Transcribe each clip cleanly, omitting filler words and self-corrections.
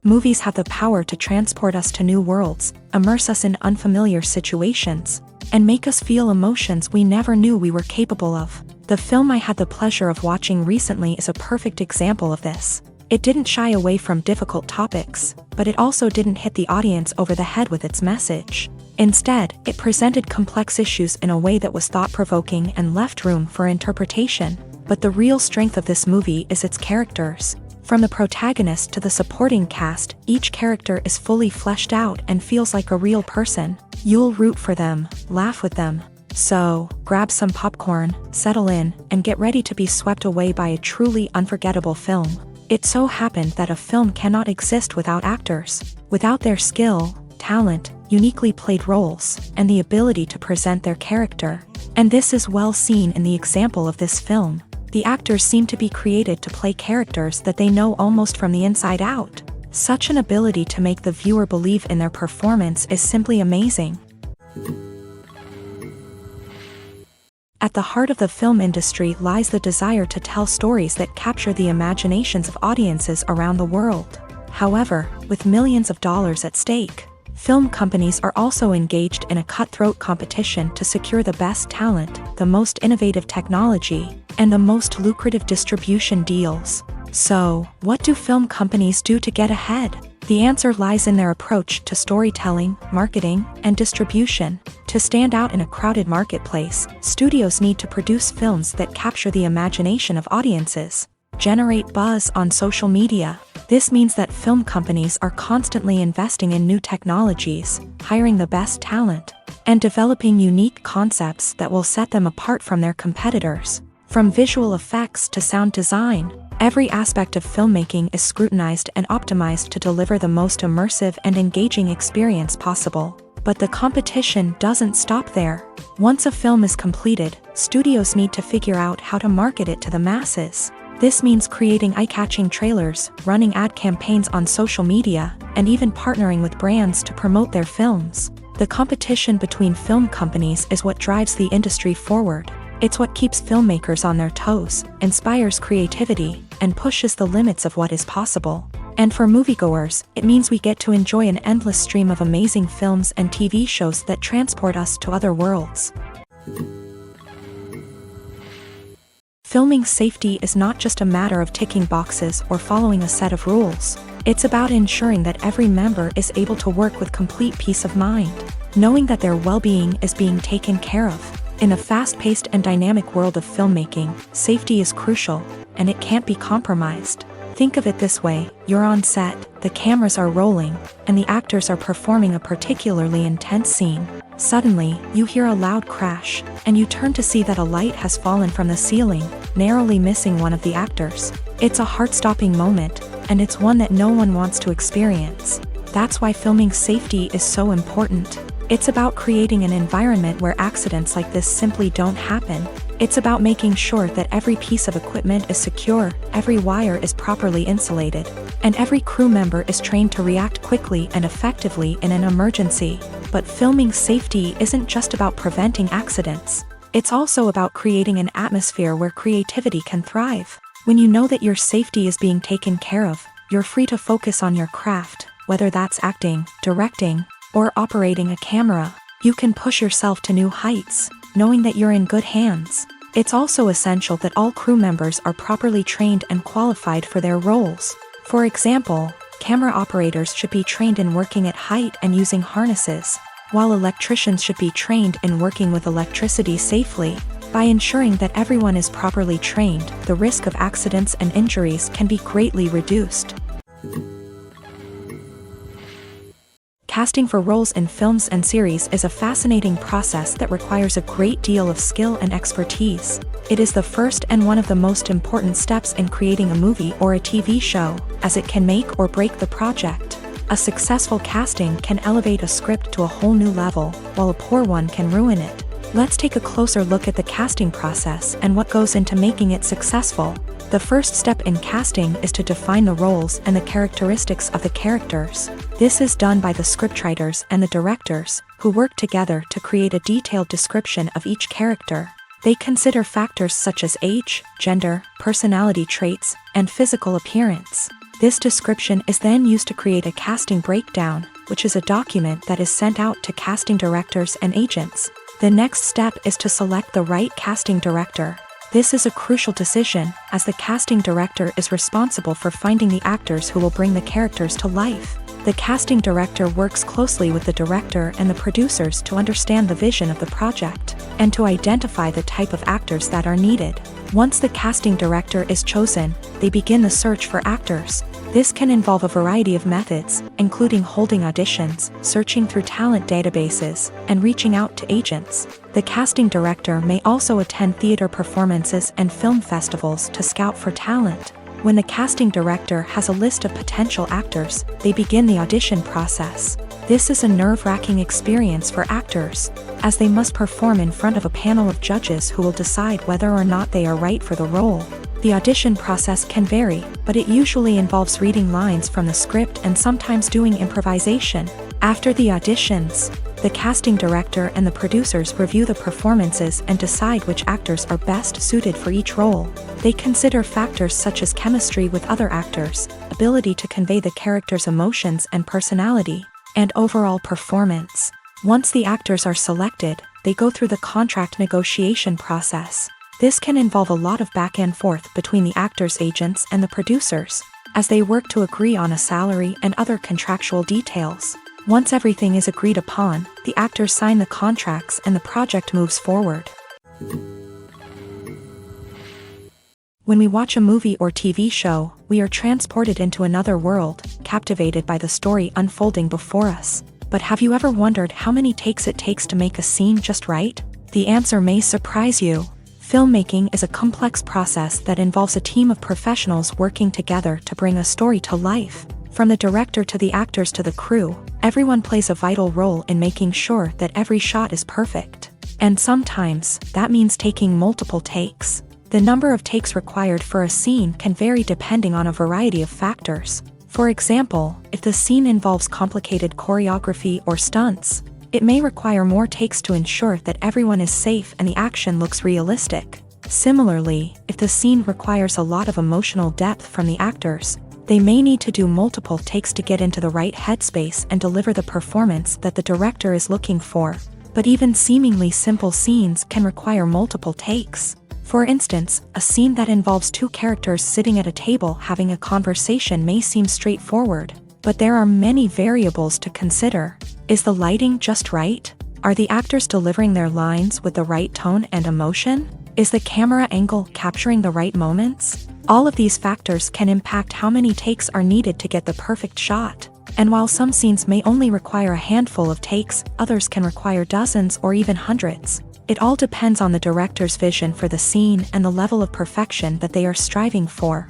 Movies have the power to transport us to new worlds, immerse us in unfamiliar situations, and make us feel emotions we never knew we were capable of. The film I had the pleasure of watching recently is a perfect example of this. It didn't shy away from difficult topics, but it also didn't hit the audience over the head with its message. Instead, it presented complex issues in a way that was thought-provoking and left room for interpretation. But the real strength of this movie is its characters. From the protagonist to the supporting cast, each character is fully fleshed out and feels like a real person. You'll root for them, laugh with them. So, grab some popcorn, settle in, and get ready to be swept away by a truly unforgettable film. It so happened that a film cannot exist without actors. Without their skill, talent, uniquely played roles, and the ability to present their character. And this is well seen in the example of this film. The actors seem to be created to play characters that they know almost from the inside out. Such an ability to make the viewer believe in their performance is simply amazing. At the heart of the film industry lies the desire to tell stories that capture the imaginations of audiences around the world. However, with millions of dollars at stake, film companies are also engaged in a cutthroat competition to secure the best talent, the most innovative technology, and the most lucrative distribution deals. So, what do film companies do to get ahead? The answer lies in their approach to storytelling, marketing, and distribution. To stand out in a crowded marketplace, studios need to produce films that capture the imagination of audiences, generate buzz on social media. This means that film companies are constantly investing in new technologies, hiring the best talent, and developing unique concepts that will set them apart from their competitors. From visual effects to sound design, every aspect of filmmaking is scrutinized and optimized to deliver the most immersive and engaging experience possible. But the competition doesn't stop there. Once a film is completed, studios need to figure out how to market it to the masses. This means creating eye-catching trailers, running ad campaigns on social media, and even partnering with brands to promote their films. The competition between film companies is what drives the industry forward. It's what keeps filmmakers on their toes, inspires creativity, and pushes the limits of what is possible. And for moviegoers, it means we get to enjoy an endless stream of amazing films and TV shows that transport us to other worlds. Filming safety is not just a matter of ticking boxes or following a set of rules. It's about ensuring that every member is able to work with complete peace of mind, knowing that their well-being is being taken care of. In a fast-paced and dynamic world of filmmaking, safety is crucial, and it can't be compromised. Think of it this way: you're on set, the cameras are rolling, and the actors are performing a particularly intense scene. Suddenly, you hear a loud crash, and you turn to see that a light has fallen from the ceiling, narrowly missing one of the actors. It's a heart-stopping moment, and it's one that no one wants to experience. That's why filming safety is so important. It's about creating an environment where accidents like this simply don't happen. It's about making sure that every piece of equipment is secure, every wire is properly insulated, and every crew member is trained to react quickly and effectively in an emergency. But filming safety isn't just about preventing accidents. It's also about creating an atmosphere where creativity can thrive. When you know that your safety is being taken care of, you're free to focus on your craft, whether that's acting, directing, or operating a camera. You can push yourself to new heights, knowing that you're in good hands. It's also essential that all crew members are properly trained and qualified for their roles. For example, camera operators should be trained in working at height and using harnesses, while electricians should be trained in working with electricity safely. By ensuring that everyone is properly trained, the risk of accidents and injuries can be greatly reduced. Casting for roles in films and series is a fascinating process that requires a great deal of skill and expertise. It is the first and one of the most important steps in creating a movie or a TV show, as it can make or break the project. A successful casting can elevate a script to a whole new level, while a poor one can ruin it. Let's take a closer look at the casting process and what goes into making it successful. The first step in casting is to define the roles and the characteristics of the characters. This is done by the scriptwriters and the directors, who work together to create a detailed description of each character. They consider factors such as age, gender, personality traits, and physical appearance. This description is then used to create a casting breakdown, which is a document that is sent out to casting directors and agents. The next step is to select the right casting director. This is a crucial decision, as the casting director is responsible for finding the actors who will bring the characters to life. The casting director works closely with the director and the producers to understand the vision of the project, and to identify the type of actors that are needed. Once the casting director is chosen, they begin the search for actors. This can involve a variety of methods, including holding auditions, searching through talent databases, and reaching out to agents. The casting director may also attend theater performances and film festivals to scout for talent. When the casting director has a list of potential actors, they begin the audition process. This is a nerve-wracking experience for actors, as they must perform in front of a panel of judges who will decide whether or not they are right for the role. The audition process can vary, but it usually involves reading lines from the script and sometimes doing improvisation. After the auditions, the casting director and the producers review the performances and decide which actors are best suited for each role. They consider factors such as chemistry with other actors, ability to convey the character's emotions and personality, and overall performance. Once the actors are selected, they go through the contract negotiation process. This can involve a lot of back and forth between the actors' agents and the producers, as they work to agree on a salary and other contractual details. Once everything is agreed upon, the actors sign the contracts and the project moves forward. When we watch a movie or TV show, we are transported into another world, captivated by the story unfolding before us. But have you ever wondered how many takes it takes to make a scene just right? The answer may surprise you. Filmmaking is a complex process that involves a team of professionals working together to bring a story to life. From the director to the actors to the crew, everyone plays a vital role in making sure that every shot is perfect. And sometimes, that means taking multiple takes. The number of takes required for a scene can vary depending on a variety of factors. For example, if the scene involves complicated choreography or stunts, it may require more takes to ensure that everyone is safe and the action looks realistic. Similarly, if the scene requires a lot of emotional depth from the actors, they may need to do multiple takes to get into the right headspace and deliver the performance that the director is looking for. But even seemingly simple scenes can require multiple takes. For instance, a scene that involves two characters sitting at a table having a conversation may seem straightforward, but there are many variables to consider. Is the lighting just right? Are the actors delivering their lines with the right tone and emotion? Is the camera angle capturing the right moments? All of these factors can impact how many takes are needed to get the perfect shot. And while some scenes may only require a handful of takes, others can require dozens or even hundreds. It all depends on the director's vision for the scene and the level of perfection that they are striving for.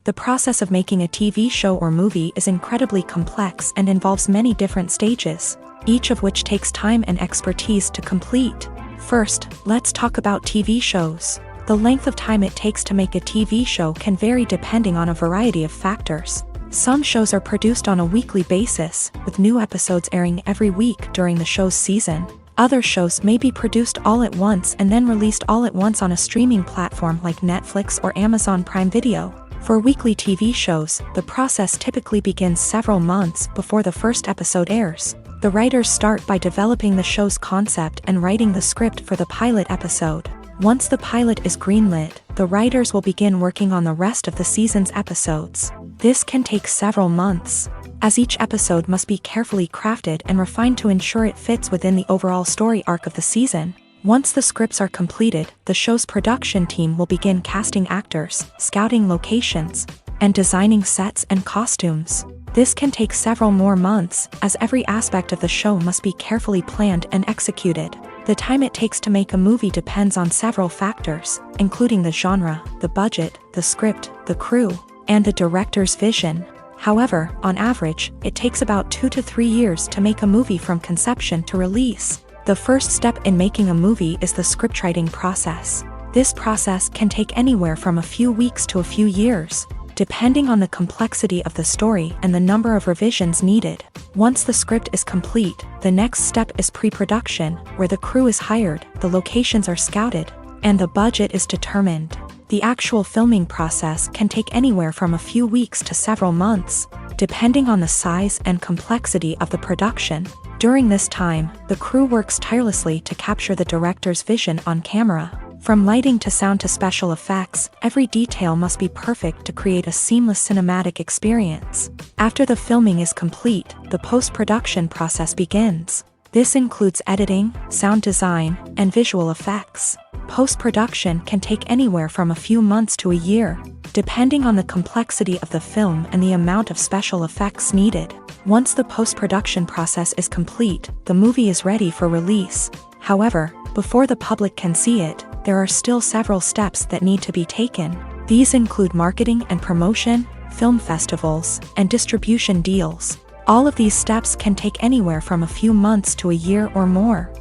The process of making a TV show or movie is incredibly complex and involves many different stages, each of which takes time and expertise to complete. First, let's talk about TV shows. The length of time it takes to make a TV show can vary depending on a variety of factors. Some shows are produced on a weekly basis, with new episodes airing every week during the show's season. Other shows may be produced all at once and then released all at once on a streaming platform like Netflix or Amazon Prime Video. For weekly TV shows, the process typically begins several months before the first episode airs. The writers start by developing the show's concept and writing the script for the pilot episode. Once the pilot is greenlit, the writers will begin working on the rest of the season's episodes. This can take several months, as each episode must be carefully crafted and refined to ensure it fits within the overall story arc of the season. Once the scripts are completed, the show's production team will begin casting actors, scouting locations, and designing sets and costumes. This can take several more months, as every aspect of the show must be carefully planned and executed. The time it takes to make a movie depends on several factors, including the genre, the budget, the script, the crew, and the director's vision. However, on average, it takes about 2 to 3 years to make a movie from conception to release. The first step in making a movie is the scriptwriting process. This process can take anywhere from a few weeks to a few years, depending on the complexity of the story and the number of revisions needed. Once the script is complete, the next step is pre-production, where the crew is hired, the locations are scouted, and the budget is determined. The actual filming process can take anywhere from a few weeks to several months, depending on the size and complexity of the production. During this time, the crew works tirelessly to capture the director's vision on camera. From lighting to sound to special effects, every detail must be perfect to create a seamless cinematic experience. After the filming is complete, the post-production process begins. This includes editing, sound design, and visual effects. Post-production can take anywhere from a few months to a year, depending on the complexity of the film and the amount of special effects needed. Once the post-production process is complete, the movie is ready for release. However, before the public can see it, there are still several steps that need to be taken. These include marketing and promotion, film festivals, and distribution deals. All of these steps can take anywhere from a few months to a year or more.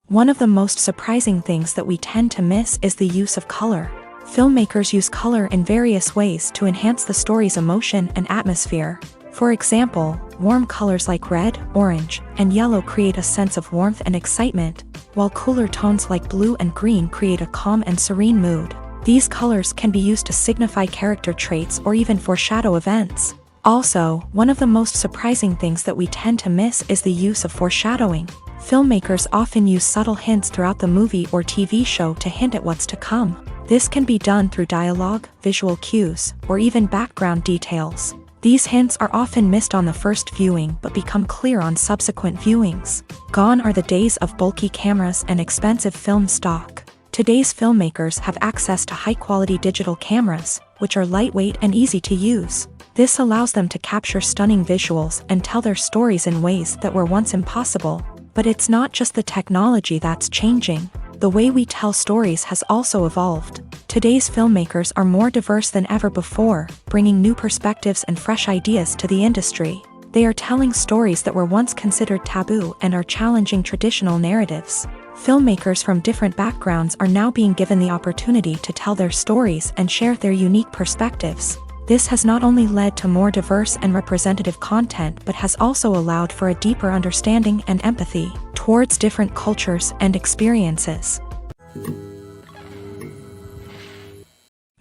One of the most surprising things that we tend to miss is the use of color. Filmmakers use color in various ways to enhance the story's emotion and atmosphere. For example, warm colors like red, orange, and yellow create a sense of warmth and excitement, while cooler tones like blue and green create a calm and serene mood. These colors can be used to signify character traits or even foreshadow events. Also, one of the most surprising things that we tend to miss is the use of foreshadowing. Filmmakers often use subtle hints throughout the movie or TV show to hint at what's to come. This can be done through dialogue, visual cues, or even background details. These hints are often missed on the first viewing but become clear on subsequent viewings. Gone are the days of bulky cameras and expensive film stock. Today's filmmakers have access to high-quality digital cameras, which are lightweight and easy to use. This allows them to capture stunning visuals and tell their stories in ways that were once impossible. But it's not just the technology that's changing. The way we tell stories has also evolved. Today's filmmakers are more diverse than ever before, bringing new perspectives and fresh ideas to the industry. They are telling stories that were once considered taboo and are challenging traditional narratives. Filmmakers from different backgrounds are now being given the opportunity to tell their stories and share their unique perspectives. This has not only led to more diverse and representative content but has also allowed for a deeper understanding and empathy towards different cultures and experiences.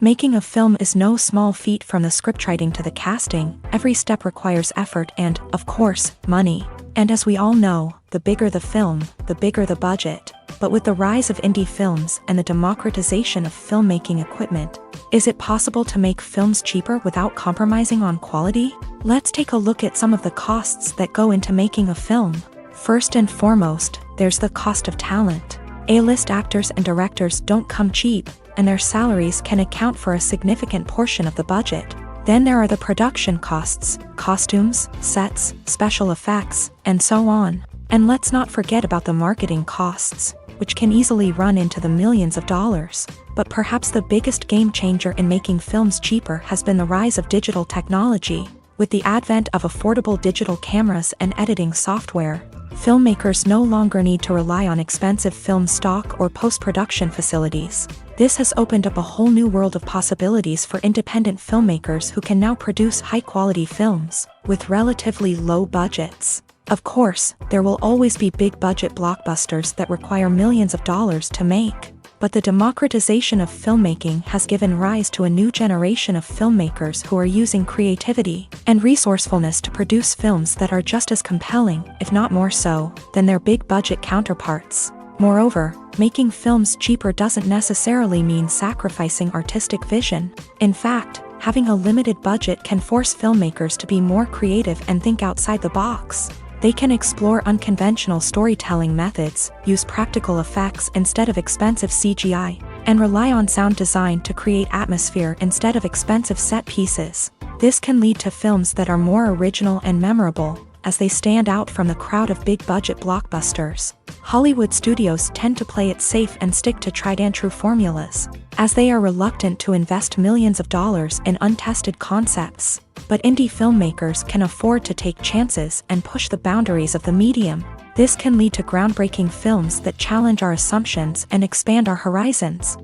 Making a film is no small feat. From the scriptwriting to the casting, every step requires effort and, of course, money. And as we all know, the bigger the film, the bigger the budget. But with the rise of indie films and the democratization of filmmaking equipment, is it possible to make films cheaper without compromising on quality? Let's take a look at some of the costs that go into making a film. First and foremost, there's the cost of talent. A-list actors and directors don't come cheap, and their salaries can account for a significant portion of the budget. Then there are the production costs, costumes, sets, special effects, and so on. And let's not forget about the marketing costs, which can easily run into the millions of dollars. But perhaps the biggest game changer in making films cheaper has been the rise of digital technology. With the advent of affordable digital cameras and editing software, filmmakers no longer need to rely on expensive film stock or post-production facilities. This has opened up a whole new world of possibilities for independent filmmakers who can now produce high-quality films with relatively low budgets. Of course, there will always be big-budget blockbusters that require millions of dollars to make. But the democratization of filmmaking has given rise to a new generation of filmmakers who are using creativity and resourcefulness to produce films that are just as compelling, if not more so, than their big-budget counterparts. Moreover, making films cheaper doesn't necessarily mean sacrificing artistic vision. In fact, having a limited budget can force filmmakers to be more creative and think outside the box. They can explore unconventional storytelling methods, use practical effects instead of expensive CGI, and rely on sound design to create atmosphere instead of expensive set pieces. This can lead to films that are more original and memorable, as they stand out from the crowd of big-budget blockbusters. Hollywood studios tend to play it safe and stick to tried-and-true formulas, as they are reluctant to invest millions of dollars in untested concepts. But indie filmmakers can afford to take chances and push the boundaries of the medium. This can lead to groundbreaking films that challenge our assumptions and expand our horizons.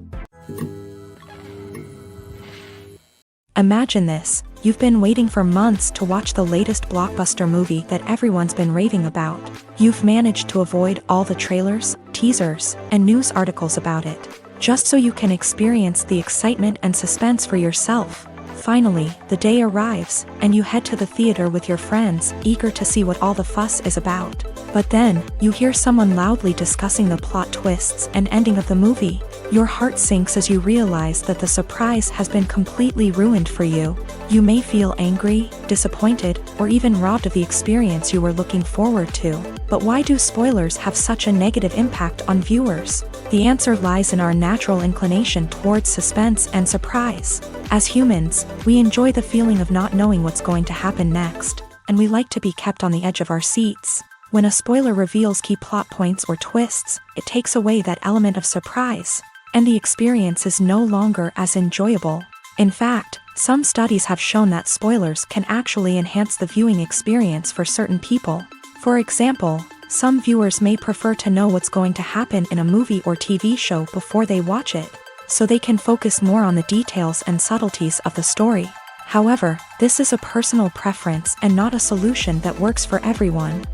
Imagine this: You've been waiting for months to watch the latest blockbuster movie that everyone's been raving about. You've managed to avoid all the trailers, teasers, and news articles about it, just so you can experience the excitement and suspense for yourself. Finally, the day arrives, and you head to the theater with your friends, eager to see what all the fuss is about. But then, you hear someone loudly discussing the plot twists and ending of the movie. Your heart sinks as you realize that the surprise has been completely ruined for you. You may feel angry, disappointed, or even robbed of the experience you were looking forward to. But why do spoilers have such a negative impact on viewers? The answer lies in our natural inclination towards suspense and surprise. As humans, we enjoy the feeling of not knowing what's going to happen next, and we like to be kept on the edge of our seats. When a spoiler reveals key plot points or twists, it takes away that element of surprise, and the experience is no longer as enjoyable. In fact, some studies have shown that spoilers can actually enhance the viewing experience for certain people. For example, some viewers may prefer to know what's going to happen in a movie or TV show before they watch it, so they can focus more on the details and subtleties of the story. However, this is a personal preference and not a solution that works for everyone.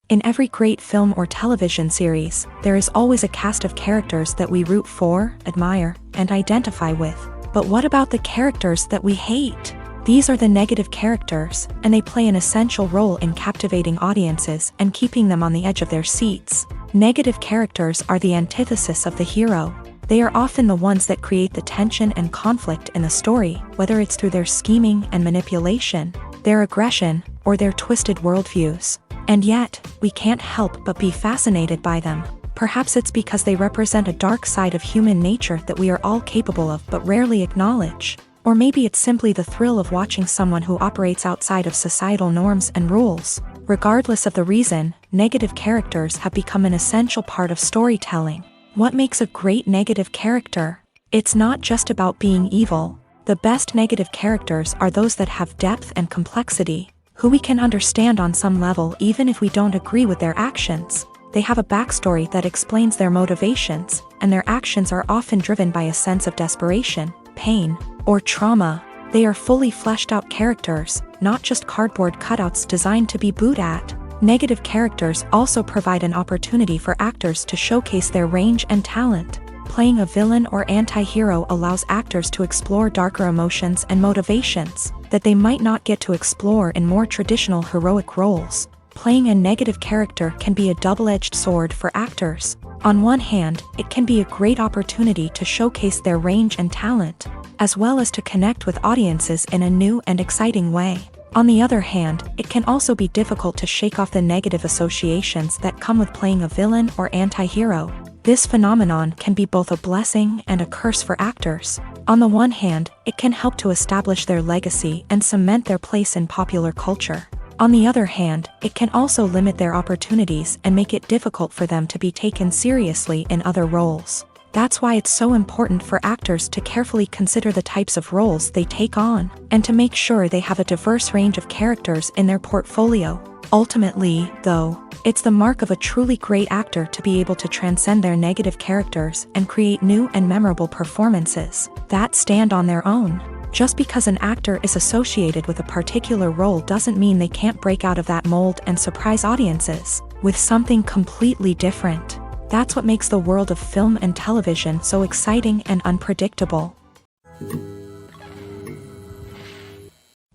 In every great film or television series, there is always a cast of characters that we root for, admire, and identify with. But what about the characters that we hate? These are the negative characters, and they play an essential role in captivating audiences and keeping them on the edge of their seats. Negative characters are the antithesis of the hero. They are often the ones that create the tension and conflict in the story, whether it's through their scheming and manipulation, their aggression, or their twisted worldviews. And yet, we can't help but be fascinated by them. Perhaps it's because they represent a dark side of human nature that we are all capable of but rarely acknowledge. Or maybe it's simply the thrill of watching someone who operates outside of societal norms and rules. Regardless of the reason, negative characters have become an essential part of storytelling. What makes a great negative character? It's not just about being evil. The best negative characters are those that have depth and complexity, who we can understand on some level even if we don't agree with their actions. They have a backstory that explains their motivations, and their actions are often driven by a sense of desperation, pain, or trauma. They are fully fleshed out characters, not just cardboard cutouts designed to be booed at. Negative characters also provide an opportunity for actors to showcase their range and talent. Playing a villain or anti-hero allows actors to explore darker emotions and motivations that they might not get to explore in more traditional heroic roles. Playing a negative character can be a double-edged sword for actors. On one hand, it can be a great opportunity to showcase their range and talent, as well as to connect with audiences in a new and exciting way. On the other hand, it can also be difficult to shake off the negative associations that come with playing a villain or anti-hero. This phenomenon can be both a blessing and a curse for actors. On the one hand, it can help to establish their legacy and cement their place in popular culture. On the other hand, it can also limit their opportunities and make it difficult for them to be taken seriously in other roles. That's why it's so important for actors to carefully consider the types of roles they take on, and to make sure they have a diverse range of characters in their portfolio. Ultimately, though, it's the mark of a truly great actor to be able to transcend their negative characters and create new and memorable performances that stand on their own. Just because an actor is associated with a particular role doesn't mean they can't break out of that mold and surprise audiences with something completely different. That's what makes the world of film and television so exciting and unpredictable.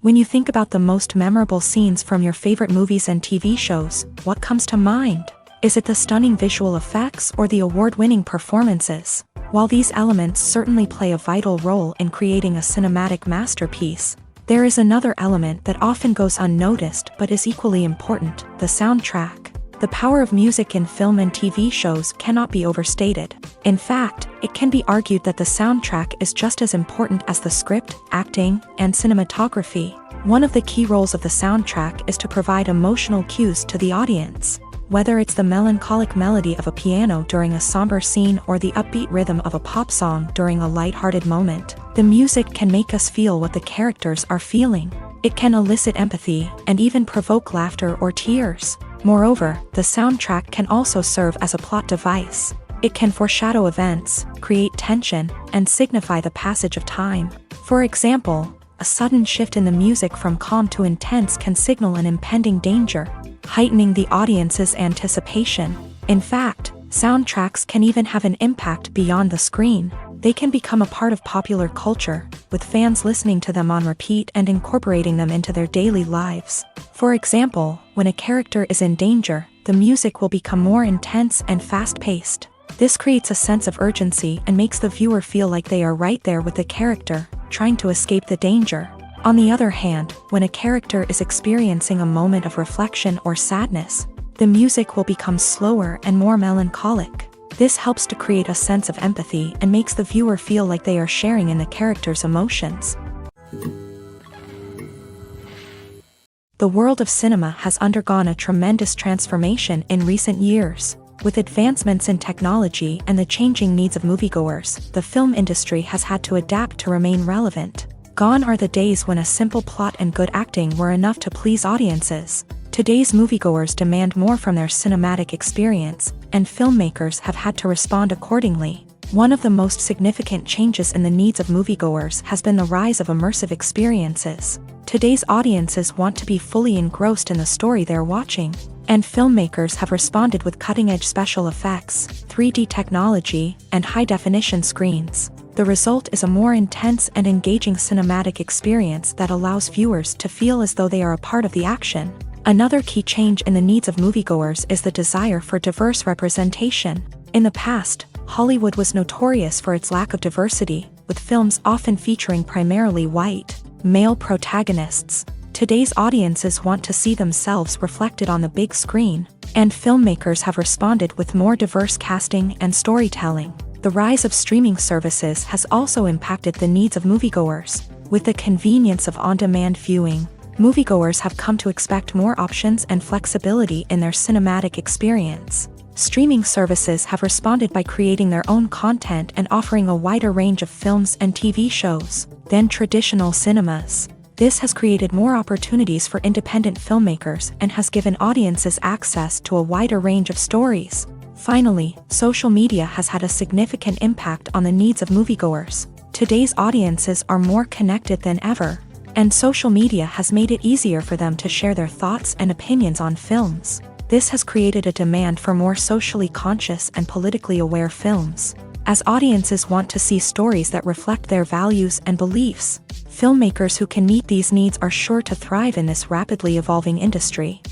When you think about the most memorable scenes from your favorite movies and TV shows, what comes to mind? Is it the stunning visual effects or the award-winning performances? While these elements certainly play a vital role in creating a cinematic masterpiece, there is another element that often goes unnoticed but is equally important: the soundtrack. The power of music in film and TV shows cannot be overstated. In fact, it can be argued that the soundtrack is just as important as the script, acting, and cinematography. One of the key roles of the soundtrack is to provide emotional cues to the audience. Whether it's the melancholic melody of a piano during a somber scene or the upbeat rhythm of a pop song during a lighthearted moment, the music can make us feel what the characters are feeling. It can elicit empathy and even provoke laughter or tears. Moreover, the soundtrack can also serve as a plot device. It can foreshadow events, create tension, and signify the passage of time. For example, a sudden shift in the music from calm to intense can signal an impending danger, heightening the audience's anticipation. In fact, soundtracks can even have an impact beyond the screen. They can become a part of popular culture, with fans listening to them on repeat and incorporating them into their daily lives. For example, when a character is in danger, the music will become more intense and fast-paced. This creates a sense of urgency and makes the viewer feel like they are right there with the character, trying to escape the danger. On the other hand, when a character is experiencing a moment of reflection or sadness, the music will become slower and more melancholic. This helps to create a sense of empathy and makes the viewer feel like they are sharing in the character's emotions. The world of cinema has undergone a tremendous transformation in recent years. With advancements in technology and the changing needs of moviegoers, the film industry has had to adapt to remain relevant. Gone are the days when a simple plot and good acting were enough to please audiences. Today's moviegoers demand more from their cinematic experience, and filmmakers have had to respond accordingly. One of the most significant changes in the needs of moviegoers has been the rise of immersive experiences. Today's audiences want to be fully engrossed in the story they're watching, and filmmakers have responded with cutting-edge special effects, 3D technology, and high-definition screens. The result is a more intense and engaging cinematic experience that allows viewers to feel as though they are a part of the action. Another key change in the needs of moviegoers is the desire for diverse representation. In the past, Hollywood was notorious for its lack of diversity, with films often featuring primarily white, male protagonists. Today's audiences want to see themselves reflected on the big screen, and filmmakers have responded with more diverse casting and storytelling. The rise of streaming services has also impacted the needs of moviegoers. With the convenience of on-demand viewing, moviegoers have come to expect more options and flexibility in their cinematic experience. Streaming services have responded by creating their own content and offering a wider range of films and TV shows than traditional cinemas. This has created more opportunities for independent filmmakers and has given audiences access to a wider range of stories. Finally, social media has had a significant impact on the needs of moviegoers. Today's audiences are more connected than ever, and social media has made it easier for them to share their thoughts and opinions on films. This has created a demand for more socially conscious and politically aware films. As audiences want to see stories that reflect their values and beliefs, filmmakers who can meet these needs are sure to thrive in this rapidly evolving industry.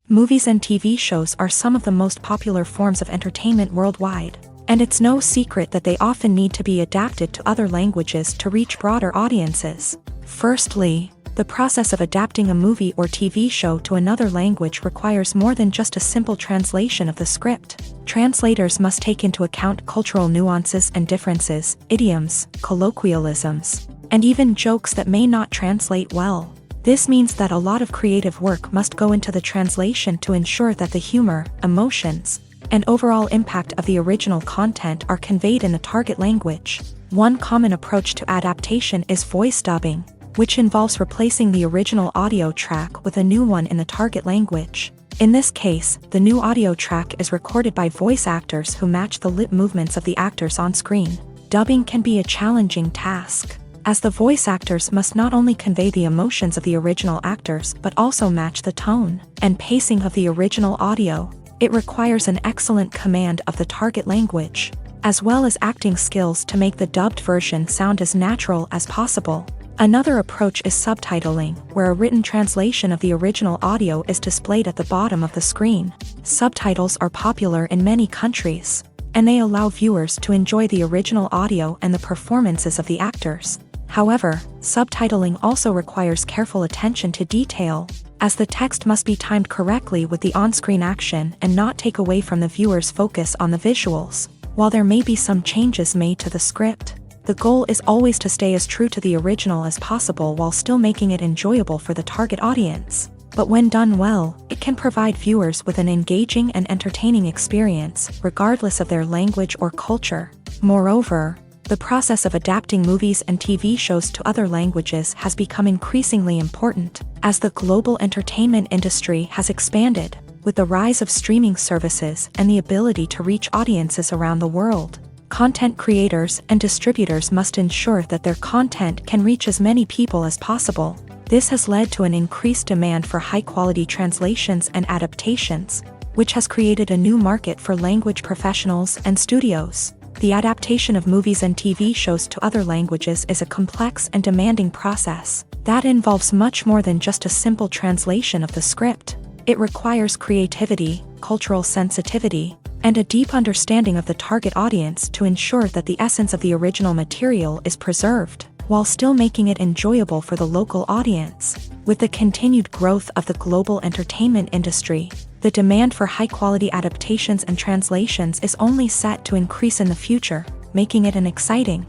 Movies and TV shows are some of the most popular forms of entertainment worldwide, and it's no secret that they often need to be adapted to other languages to reach broader audiences. Firstly, the process of adapting a movie or TV show to another language requires more than just a simple translation of the script. Translators must take into account cultural nuances and differences, idioms, colloquialisms, and even jokes that may not translate well. This means that a lot of creative work must go into the translation to ensure that the humor, emotions, and overall impact of the original content are conveyed in the target language. One common approach to adaptation is voice dubbing, which involves replacing the original audio track with a new one in the target language. In this case, the new audio track is recorded by voice actors who match the lip movements of the actors on screen. Dubbing can be a challenging task, as the voice actors must not only convey the emotions of the original actors but also match the tone and pacing of the original audio. It requires an excellent command of the target language, as well as acting skills to make the dubbed version sound as natural as possible. Another approach is subtitling, where a written translation of the original audio is displayed at the bottom of the screen. Subtitles are popular in many countries, and they allow viewers to enjoy the original audio and the performances of the actors. However, subtitling also requires careful attention to detail, as the text must be timed correctly with the on-screen action and not take away from the viewer's focus on the visuals. While there may be some changes made to the script, the goal is always to stay as true to the original as possible while still making it enjoyable for the target audience. But when done well, it can provide viewers with an engaging and entertaining experience, regardless of their language or culture. Moreover, the process of adapting movies and TV shows to other languages has become increasingly important. As the global entertainment industry has expanded, With the rise of streaming services and the ability to reach audiences around the world, content creators and distributors must ensure that their content can reach as many people as possible. This has led to an increased demand for high-quality translations and adaptations, which has created a new market for language professionals and studios. The adaptation of movies and TV shows to other languages is a complex and demanding process that involves much more than just a simple translation of the script. It requires creativity, cultural sensitivity, and a deep understanding of the target audience to ensure that the essence of the original material is preserved, while still making it enjoyable for the local audience. With the continued growth of the global entertainment industry, the demand for high-quality adaptations and translations is only set to increase in the future, making it an exciting.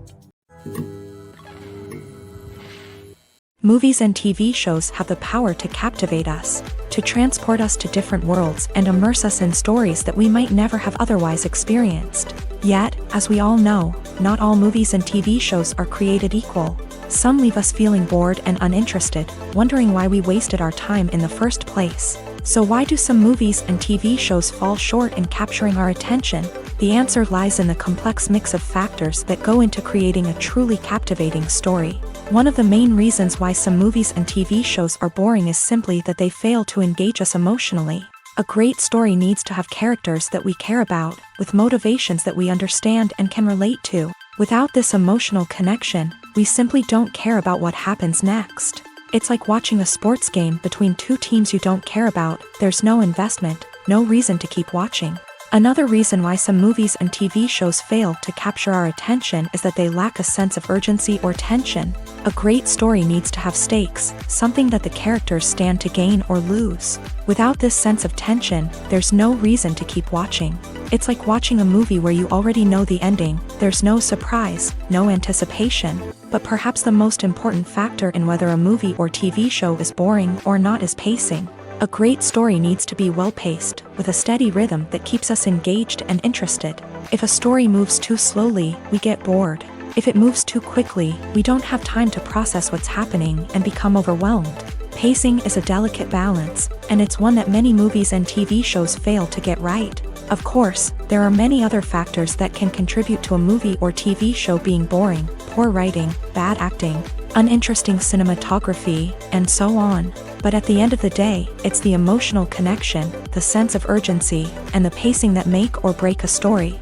Movies and TV shows have the power to captivate us, to transport us to different worlds and immerse us in stories that we might never have otherwise experienced. Yet, as we all know, not all movies and TV shows are created equal. Some leave us feeling bored and uninterested, wondering why we wasted our time in the first place. So why do some movies and TV shows fall short in capturing our attention? The answer lies in the complex mix of factors that go into creating a truly captivating story. One of the main reasons why some movies and TV shows are boring is simply that they fail to engage us emotionally. A great story needs to have characters that we care about, with motivations that we understand and can relate to. Without this emotional connection, we simply don't care about what happens next. It's like watching a sports game between two teams you don't care about. There's no investment, no reason to keep watching. Another reason why some movies and TV shows fail to capture our attention is that they lack a sense of urgency or tension. A great story needs to have stakes, something that the characters stand to gain or lose. Without this sense of tension, there's no reason to keep watching. It's like watching a movie where you already know the ending. There's no surprise, no anticipation. But perhaps the most important factor in whether a movie or TV show is boring or not is pacing. A great story needs to be well-paced, with a steady rhythm that keeps us engaged and interested. If a story moves too slowly, we get bored. If it moves too quickly, we don't have time to process what's happening and become overwhelmed. Pacing is a delicate balance, and it's one that many movies and TV shows fail to get right. Of course, there are many other factors that can contribute to a movie or TV show being boring: poor writing, bad acting, uninteresting cinematography, and so on. But at the end of the day, it's the emotional connection, the sense of urgency, and the pacing that make or break a story.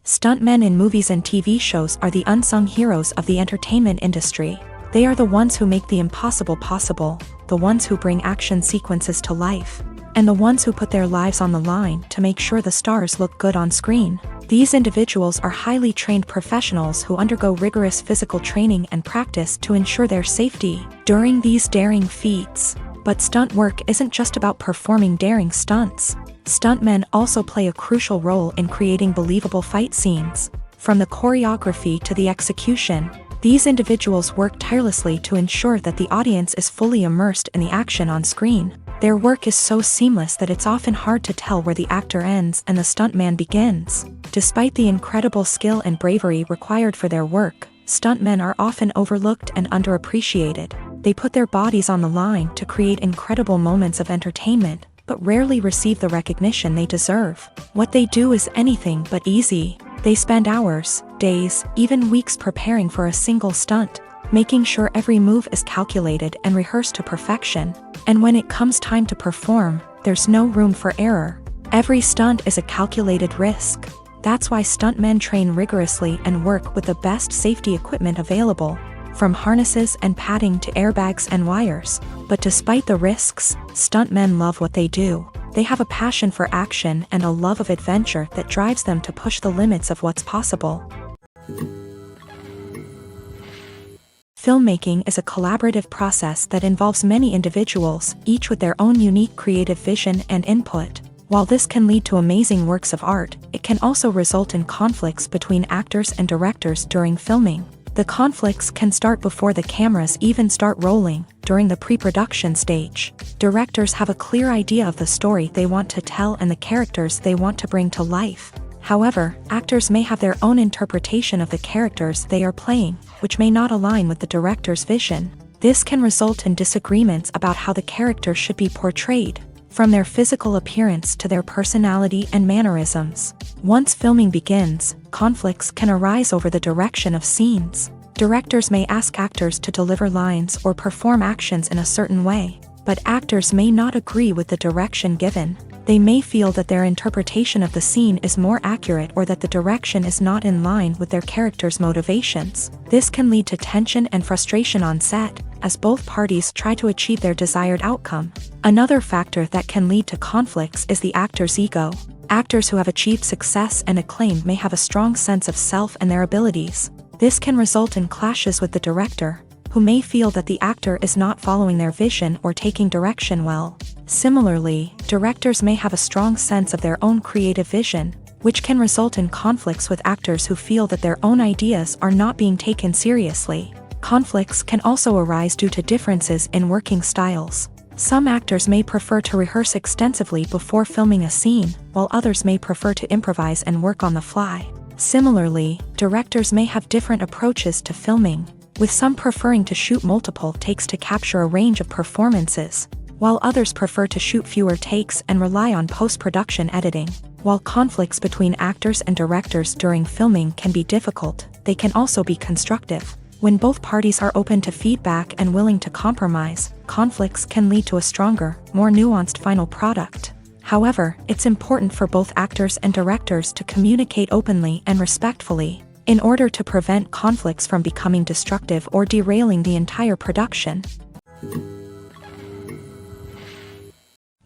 Stuntmen in movies and TV shows are the unsung heroes of the entertainment industry. They are the ones who make the impossible possible, the ones who bring action sequences to life, and the ones who put their lives on the line to make sure the stars look good on screen. These individuals are highly trained professionals who undergo rigorous physical training and practice to ensure their safety during these daring feats. But stunt work isn't just about performing daring stunts. Stuntmen also play a crucial role in creating believable fight scenes. From the choreography to the execution, these individuals work tirelessly to ensure that the audience is fully immersed in the action on screen. Their work is so seamless that it's often hard to tell where the actor ends and the stuntman begins. Despite the incredible skill and bravery required for their work, stuntmen are often overlooked and underappreciated. They put their bodies on the line to create incredible moments of entertainment, but rarely receive the recognition they deserve. What they do is anything but easy. They spend hours, days, even weeks preparing for a single stunt, making sure every move is calculated and rehearsed to perfection. And when it comes time to perform, there's no room for error. Every stunt is a calculated risk. That's why stuntmen train rigorously and work with the best safety equipment available, from harnesses and padding to airbags and wires. But despite the risks, stuntmen love what they do. They have a passion for action and a love of adventure that drives them to push the limits of what's possible. Filmmaking is a collaborative process that involves many individuals, each with their own unique creative vision and input. While this can lead to amazing works of art, it can also result in conflicts between actors and directors during filming. The conflicts can start before the cameras even start rolling, during the pre-production stage. Directors have a clear idea of the story they want to tell and the characters they want to bring to life. However, actors may have their own interpretation of the characters they are playing, which may not align with the director's vision. This can result in disagreements about how the character should be portrayed, from their physical appearance to their personality and mannerisms. Once filming begins, conflicts can arise over the direction of scenes. Directors may ask actors to deliver lines or perform actions in a certain way, but actors may not agree with the direction given. They may feel that their interpretation of the scene is more accurate or that the direction is not in line with their character's motivations. This can lead to tension and frustration on set, as both parties try to achieve their desired outcome. Another factor that can lead to conflicts is the actor's ego. Actors who have achieved success and acclaim may have a strong sense of self and their abilities. This can result in clashes with the director, who may feel that the actor is not following their vision or taking direction well. Similarly, directors may have a strong sense of their own creative vision, which can result in conflicts with actors who feel that their own ideas are not being taken seriously. Conflicts can also arise due to differences in working styles. Some actors may prefer to rehearse extensively before filming a scene, while others may prefer to improvise and work on the fly. Similarly, directors may have different approaches to filming, with some preferring to shoot multiple takes to capture a range of performances, while others prefer to shoot fewer takes and rely on post-production editing. While conflicts between actors and directors during filming can be difficult, they can also be constructive. When both parties are open to feedback and willing to compromise, conflicts can lead to a stronger, more nuanced final product. However, it's important for both actors and directors to communicate openly and respectfully, in order to prevent conflicts from becoming destructive or derailing the entire production.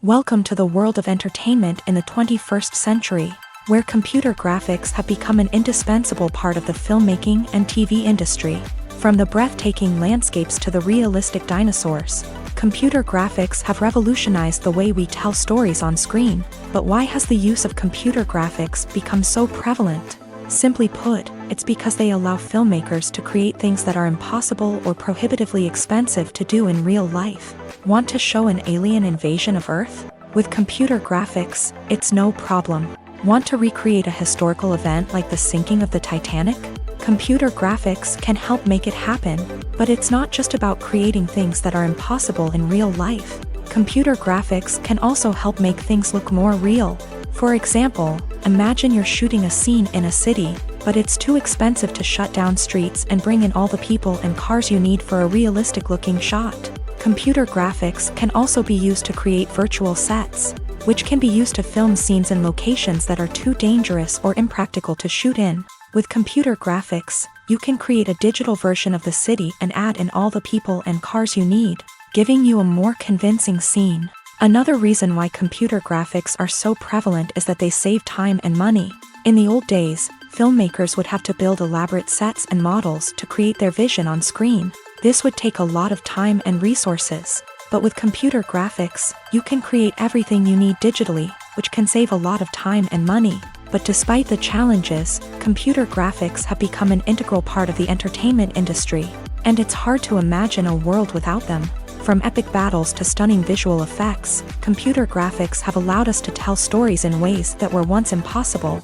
Welcome to the world of entertainment in the 21st century, where computer graphics have become an indispensable part of the filmmaking and TV industry. From the breathtaking landscapes to the realistic dinosaurs, computer graphics have revolutionized the way we tell stories on screen. But why has the use of computer graphics become so prevalent? Simply put, it's because they allow filmmakers to create things that are impossible or prohibitively expensive to do in real life. Want to show an alien invasion of Earth? With computer graphics, it's no problem. Want to recreate a historical event like the sinking of the Titanic? Computer graphics can help make it happen, but it's not just about creating things that are impossible in real life. Computer graphics can also help make things look more real. For example, imagine you're shooting a scene in a city, but it's too expensive to shut down streets and bring in all the people and cars you need for a realistic-looking shot. Computer graphics can also be used to create virtual sets, which can be used to film scenes in locations that are too dangerous or impractical to shoot in. With computer graphics, you can create a digital version of the city and add in all the people and cars you need, giving you a more convincing scene. Another reason why computer graphics are so prevalent is that they save time and money. In the old days, filmmakers would have to build elaborate sets and models to create their vision on screen. This would take a lot of time and resources. But with computer graphics, you can create everything you need digitally, which can save a lot of time and money. But despite the challenges, computer graphics have become an integral part of the entertainment industry, and it's hard to imagine a world without them. From epic battles to stunning visual effects, computer graphics have allowed us to tell stories in ways that were once impossible.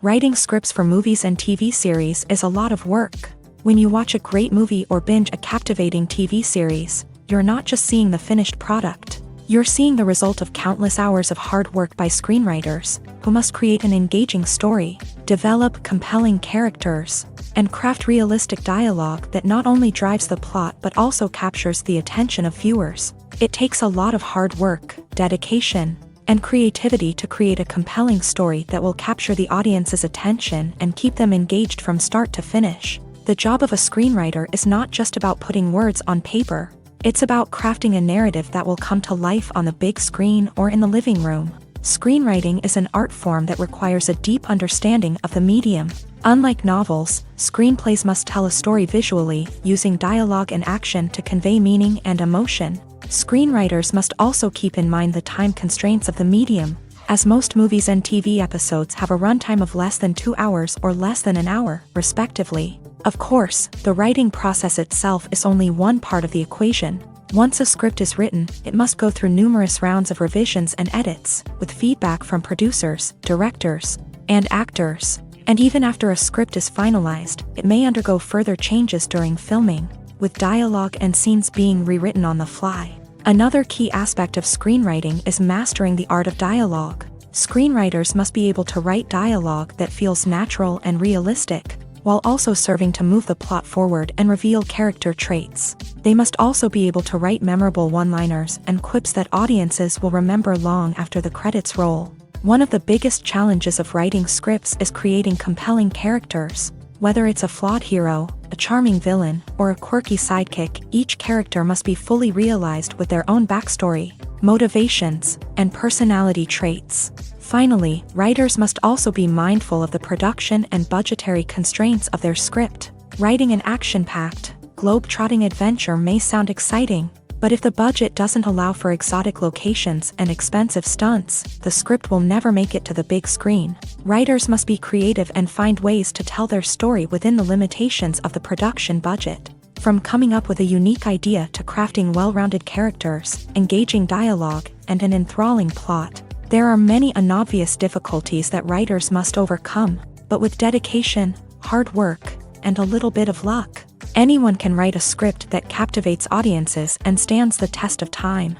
Writing scripts for movies and TV series is a lot of work. When you watch a great movie or binge a captivating TV series, you're not just seeing the finished product. You're seeing the result of countless hours of hard work by screenwriters, who must create an engaging story, develop compelling characters, and craft realistic dialogue that not only drives the plot but also captures the attention of viewers. It takes a lot of hard work, dedication, and creativity to create a compelling story that will capture the audience's attention and keep them engaged from start to finish. The job of a screenwriter is not just about putting words on paper. It's about crafting a narrative that will come to life on the big screen or in the living room. Screenwriting is an art form that requires a deep understanding of the medium. Unlike novels, screenplays must tell a story visually, using dialogue and action to convey meaning and emotion. Screenwriters must also keep in mind the time constraints of the medium, as most movies and TV episodes have a runtime of less than 2 hours or less than an hour, respectively. Of course, the writing process itself is only one part of the equation. Once a script is written, it must go through numerous rounds of revisions and edits, with feedback from producers, directors, and actors. And even after a script is finalized, it may undergo further changes during filming, with dialogue and scenes being rewritten on the fly. Another key aspect of screenwriting is mastering the art of dialogue. Screenwriters must be able to write dialogue that feels natural and realistic, while also serving to move the plot forward and reveal character traits. They must also be able to write memorable one-liners and quips that audiences will remember long after the credits roll. One of the biggest challenges of writing scripts is creating compelling characters. Whether it's a flawed hero, a charming villain, or a quirky sidekick, each character must be fully realized with their own backstory, motivations, and personality traits. Finally, writers must also be mindful of the production and budgetary constraints of their script. Writing an action-packed, globe-trotting adventure may sound exciting, but if the budget doesn't allow for exotic locations and expensive stunts, the script will never make it to the big screen. Writers must be creative and find ways to tell their story within the limitations of the production budget. From coming up with a unique idea to crafting well-rounded characters, engaging dialogue, and an enthralling plot, there are many unobvious difficulties that writers must overcome, but with dedication, hard work, and a little bit of luck, anyone can write a script that captivates audiences and stands the test of time.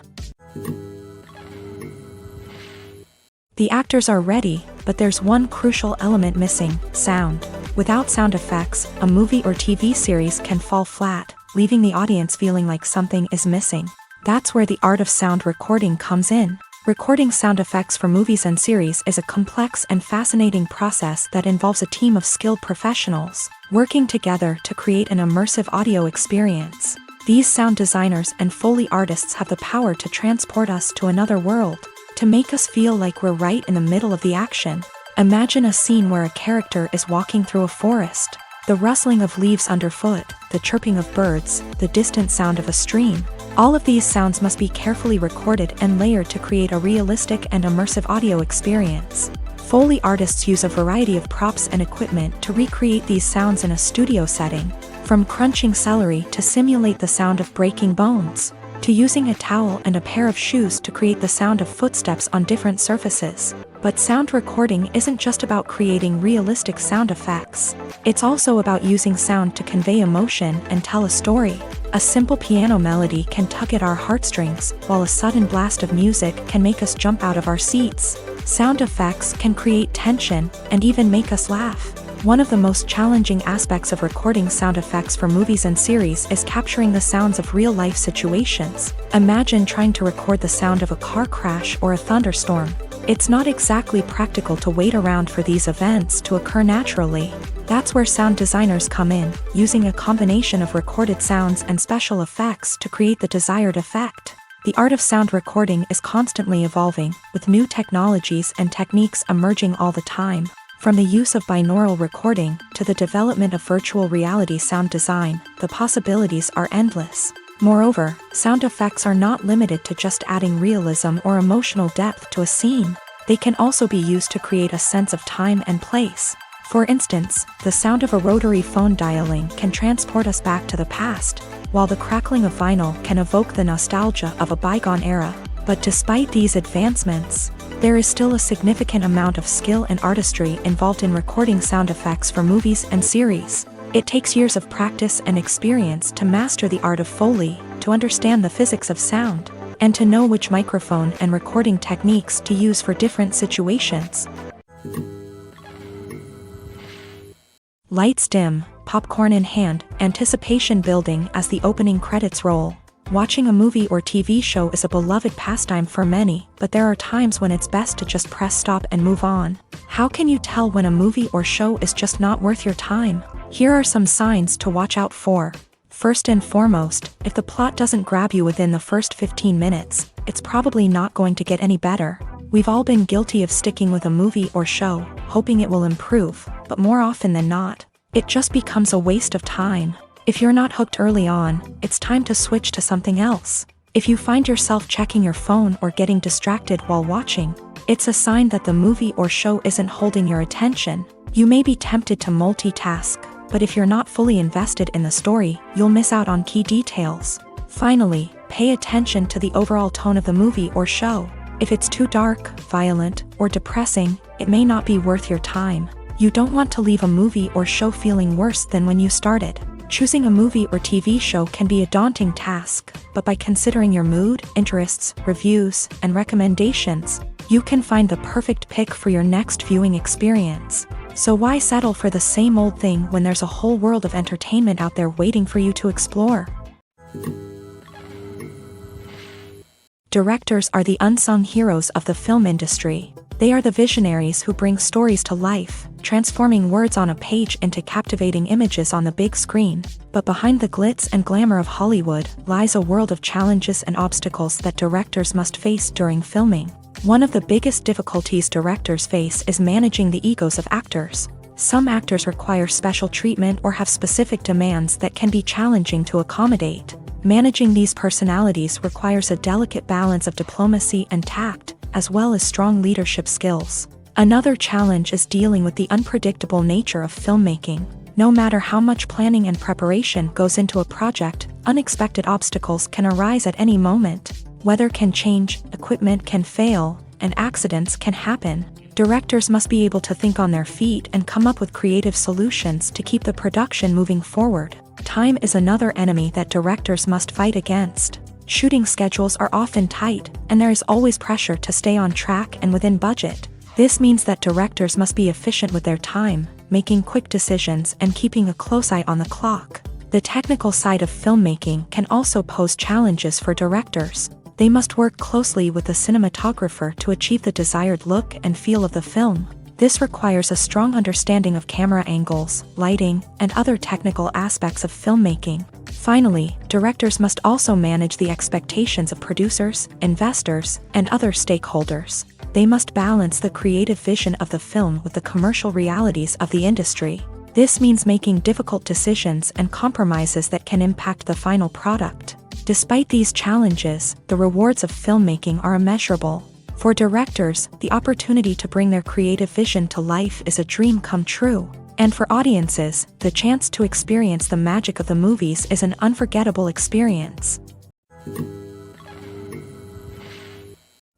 The actors are ready, but there's one crucial element missing: sound. Without sound effects, a movie or TV series can fall flat, leaving the audience feeling like something is missing. That's where the art of sound recording comes in. Recording sound effects for movies and series is a complex and fascinating process that involves a team of skilled professionals working together to create an immersive audio experience. These sound designers and Foley artists have the power to transport us to another world, to make us feel like we're right in the middle of the action. Imagine a scene where a character is walking through a forest. The rustling of leaves underfoot, the chirping of birds, the distant sound of a stream. All of these sounds must be carefully recorded and layered to create a realistic and immersive audio experience. Foley artists use a variety of props and equipment to recreate these sounds in a studio setting, from crunching celery to simulate the sound of breaking bones, to using a towel and a pair of shoes to create the sound of footsteps on different surfaces. But sound recording isn't just about creating realistic sound effects. It's also about using sound to convey emotion and tell a story. A simple piano melody can tug at our heartstrings, while a sudden blast of music can make us jump out of our seats. Sound effects can create tension and even make us laugh. One of the most challenging aspects of recording sound effects for movies and series is capturing the sounds of real-life situations. Imagine trying to record the sound of a car crash or a thunderstorm. It's not exactly practical to wait around for these events to occur naturally. That's where sound designers come in, using a combination of recorded sounds and special effects to create the desired effect. The art of sound recording is constantly evolving, with new technologies and techniques emerging all the time. From the use of binaural recording to the development of virtual reality sound design, the possibilities are endless. Moreover, sound effects are not limited to just adding realism or emotional depth to a scene. They can also be used to create a sense of time and place. For instance, the sound of a rotary phone dialing can transport us back to the past, while the crackling of vinyl can evoke the nostalgia of a bygone era. But despite these advancements, there is still a significant amount of skill and artistry involved in recording sound effects for movies and series. It takes years of practice and experience to master the art of Foley, to understand the physics of sound, and to know which microphone and recording techniques to use for different situations. Lights dim, popcorn in hand, anticipation building as the opening credits roll. Watching a movie or TV show is a beloved pastime for many, but there are times when it's best to just press stop and move on. How can you tell when a movie or show is just not worth your time? Here are some signs to watch out for. First and foremost, if the plot doesn't grab you within the first 15 minutes, it's probably not going to get any better. We've all been guilty of sticking with a movie or show, hoping it will improve, but more often than not, it just becomes a waste of time. If you're not hooked early on, it's time to switch to something else. If you find yourself checking your phone or getting distracted while watching, it's a sign that the movie or show isn't holding your attention. You may be tempted to multitask, but if you're not fully invested in the story, you'll miss out on key details. Finally, pay attention to the overall tone of the movie or show. If it's too dark, violent, or depressing, it may not be worth your time. You don't want to leave a movie or show feeling worse than when you started. Choosing a movie or TV show can be a daunting task, but by considering your mood, interests, reviews, and recommendations, you can find the perfect pick for your next viewing experience. So why settle for the same old thing when there's a whole world of entertainment out there waiting for you to explore? Directors are the unsung heroes of the film industry. They are the visionaries who bring stories to life, transforming words on a page into captivating images on the big screen. But behind the glitz and glamour of Hollywood lies a world of challenges and obstacles that directors must face during filming. One of the biggest difficulties directors face is managing the egos of actors. Some actors require special treatment or have specific demands that can be challenging to accommodate. Managing these personalities requires a delicate balance of diplomacy and tact, as well as strong leadership skills. Another challenge is dealing with the unpredictable nature of filmmaking. No matter how much planning and preparation goes into a project, unexpected obstacles can arise at any moment. Weather can change, equipment can fail, and accidents can happen. Directors must be able to think on their feet and come up with creative solutions to keep the production moving forward. Time is another enemy that directors must fight against. Shooting schedules are often tight, and there is always pressure to stay on track and within budget. This means that directors must be efficient with their time, making quick decisions and keeping a close eye on the clock. The technical side of filmmaking can also pose challenges for directors. They must work closely with the cinematographer to achieve the desired look and feel of the film. This requires a strong understanding of camera angles, lighting, and other technical aspects of filmmaking. Finally, directors must also manage the expectations of producers, investors, and other stakeholders. They must balance the creative vision of the film with the commercial realities of the industry. This means making difficult decisions and compromises that can impact the final product. Despite these challenges, the rewards of filmmaking are immeasurable. For directors, the opportunity to bring their creative vision to life is a dream come true. And for audiences, the chance to experience the magic of the movies is an unforgettable experience.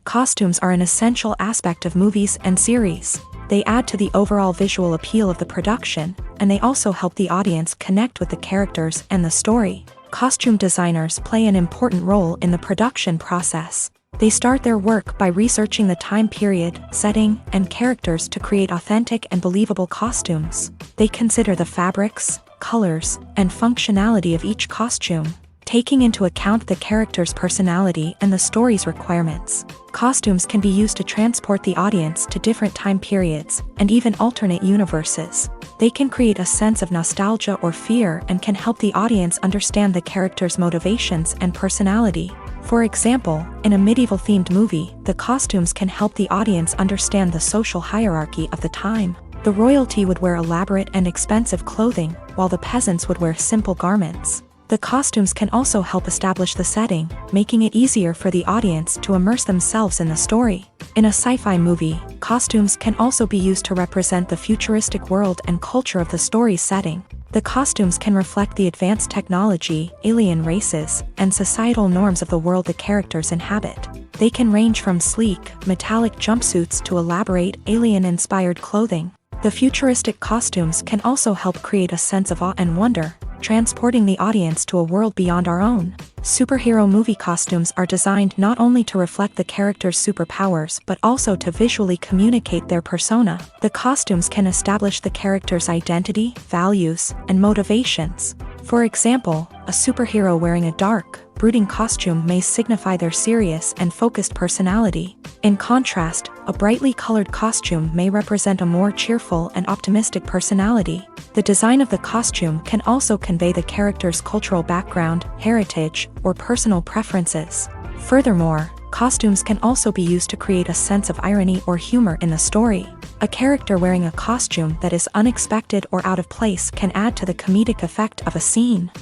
Costumes are an essential aspect of movies and series. They add to the overall visual appeal of the production, and they also help the audience connect with the characters and the story. Costume designers play an important role in the production process. They start their work by researching the time period, setting, and characters to create authentic and believable costumes. They consider the fabrics, colors, and functionality of each costume, taking into account the character's personality and the story's requirements. Costumes can be used to transport the audience to different time periods, and even alternate universes. They can create a sense of nostalgia or fear and can help the audience understand the character's motivations and personality. For example, in a medieval-themed movie, the costumes can help the audience understand the social hierarchy of the time. The royalty would wear elaborate and expensive clothing, while the peasants would wear simple garments. The costumes can also help establish the setting, making it easier for the audience to immerse themselves in the story. In a sci-fi movie, costumes can also be used to represent the futuristic world and culture of the story's setting. The costumes can reflect the advanced technology, alien races, and societal norms of the world the characters inhabit. They can range from sleek, metallic jumpsuits to elaborate, alien-inspired clothing. The futuristic costumes can also help create a sense of awe and wonder, transporting the audience to a world beyond our own. Superhero movie costumes are designed not only to reflect the character's superpowers but also to visually communicate their persona. The costumes can establish the character's identity, values, and motivations. For example, a superhero wearing a dark, brooding costume may signify their serious and focused personality. In contrast, a brightly colored costume may represent a more cheerful and optimistic personality. The design of the costume can also convey the character's cultural background, heritage, or personal preferences. Furthermore, costumes can also be used to create a sense of irony or humor in the story. A character wearing a costume that is unexpected or out of place can add to the comedic effect of a scene.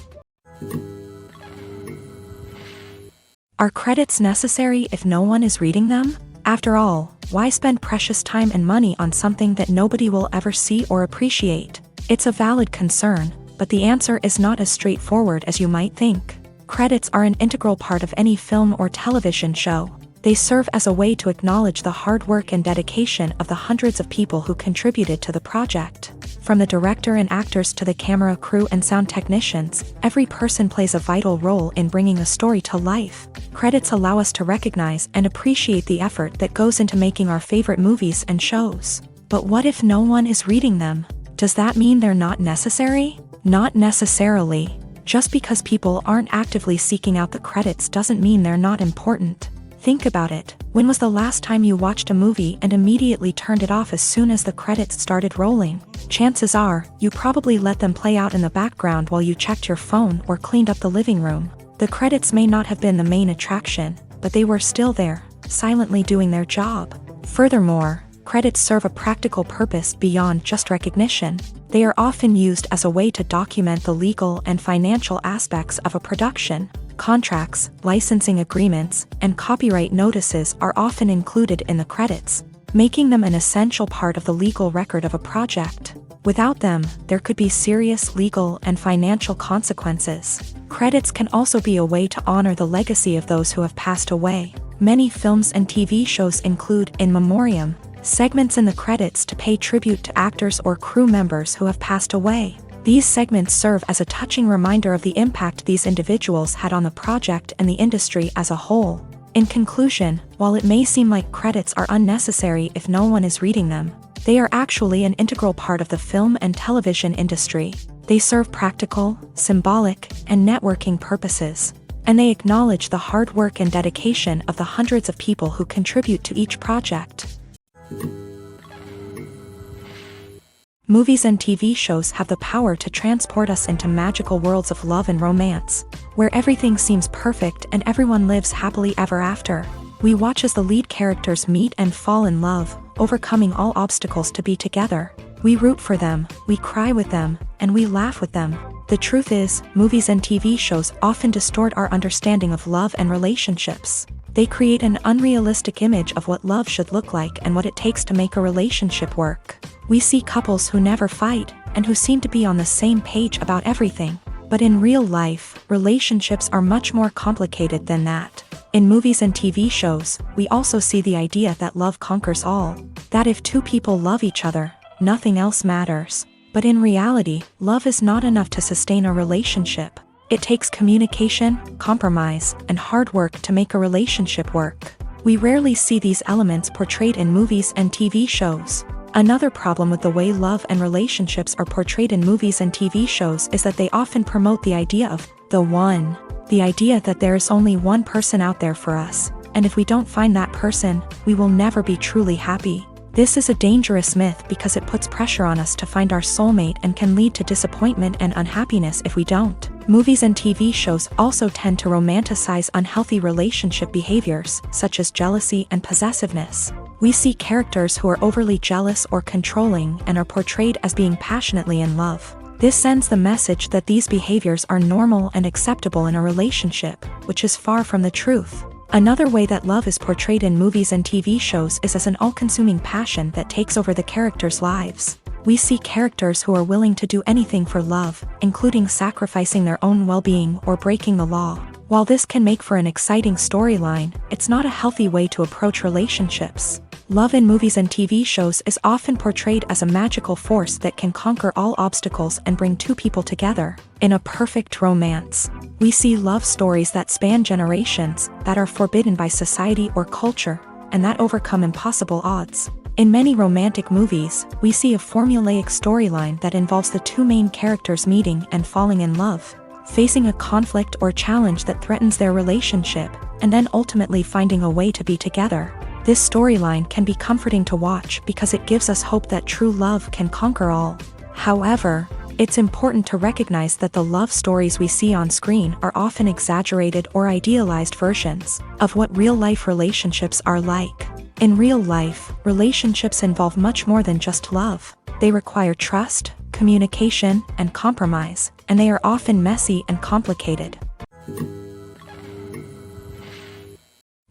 Are credits necessary if no one is reading them? After all, why spend precious time and money on something that nobody will ever see or appreciate? It's a valid concern, but the answer is not as straightforward as you might think. Credits are an integral part of any film or television show. They serve as a way to acknowledge the hard work and dedication of the hundreds of people who contributed to the project. From the director and actors to the camera crew and sound technicians, every person plays a vital role in bringing a story to life. Credits allow us to recognize and appreciate the effort that goes into making our favorite movies and shows. But what if no one is reading them? Does that mean they're not necessary? Not necessarily. Just because people aren't actively seeking out the credits doesn't mean they're not important. Think about it. When was the last time you watched a movie and immediately turned it off as soon as the credits started rolling? Chances are, you probably let them play out in the background while you checked your phone or cleaned up the living room. The credits may not have been the main attraction, but they were still there, silently doing their job. Furthermore, credits serve a practical purpose beyond just recognition. They are often used as a way to document the legal and financial aspects of a production. Contracts, licensing agreements, and copyright notices are often included in the credits, making them an essential part of the legal record of a project. Without them, there could be serious legal and financial consequences. Credits can also be a way to honor the legacy of those who have passed away. Many films and TV shows include in memoriam segments in the credits to pay tribute to actors or crew members who have passed away. These segments serve as a touching reminder of the impact these individuals had on the project and the industry as a whole. In conclusion, while it may seem like credits are unnecessary if no one is reading them, they are actually an integral part of the film and television industry. They serve practical, symbolic, and networking purposes, and they acknowledge the hard work and dedication of the hundreds of people who contribute to each project. Movies and TV shows have the power to transport us into magical worlds of love and romance, where everything seems perfect and everyone lives happily ever after. We watch as the lead characters meet and fall in love, overcoming all obstacles to be together. We root for them, we cry with them, and we laugh with them. The truth is, movies and TV shows often distort our understanding of love and relationships. They create an unrealistic image of what love should look like and what it takes to make a relationship work. We see couples who never fight, and who seem to be on the same page about everything. But in real life, relationships are much more complicated than that. In movies and TV shows, we also see the idea that love conquers all. That if two people love each other, nothing else matters. But in reality, love is not enough to sustain a relationship. It takes communication, compromise, and hard work to make a relationship work. We rarely see these elements portrayed in movies and TV shows. Another problem with the way love and relationships are portrayed in movies and TV shows is that they often promote the idea of the one. The idea that there is only one person out there for us, and if we don't find that person, we will never be truly happy. This is a dangerous myth because it puts pressure on us to find our soulmate and can lead to disappointment and unhappiness if we don't. Movies and TV shows also tend to romanticize unhealthy relationship behaviors, such as jealousy and possessiveness. We see characters who are overly jealous or controlling and are portrayed as being passionately in love. This sends the message that these behaviors are normal and acceptable in a relationship, which is far from the truth. Another way that love is portrayed in movies and TV shows is as an all-consuming passion that takes over the characters' lives. We see characters who are willing to do anything for love, including sacrificing their own well-being or breaking the law. While this can make for an exciting storyline, it's not a healthy way to approach relationships. Love in movies and TV shows is often portrayed as a magical force that can conquer all obstacles and bring two people together. In a perfect romance, we see love stories that span generations, that are forbidden by society or culture, and that overcome impossible odds. In many romantic movies, we see a formulaic storyline that involves the two main characters meeting and falling in love, facing a conflict or challenge that threatens their relationship, and then ultimately finding a way to be together. This storyline can be comforting to watch because it gives us hope that true love can conquer all. However, it's important to recognize that the love stories we see on screen are often exaggerated or idealized versions of what real-life relationships are like. In real life, relationships involve much more than just love. They require trust, communication, and compromise, and they are often messy and complicated.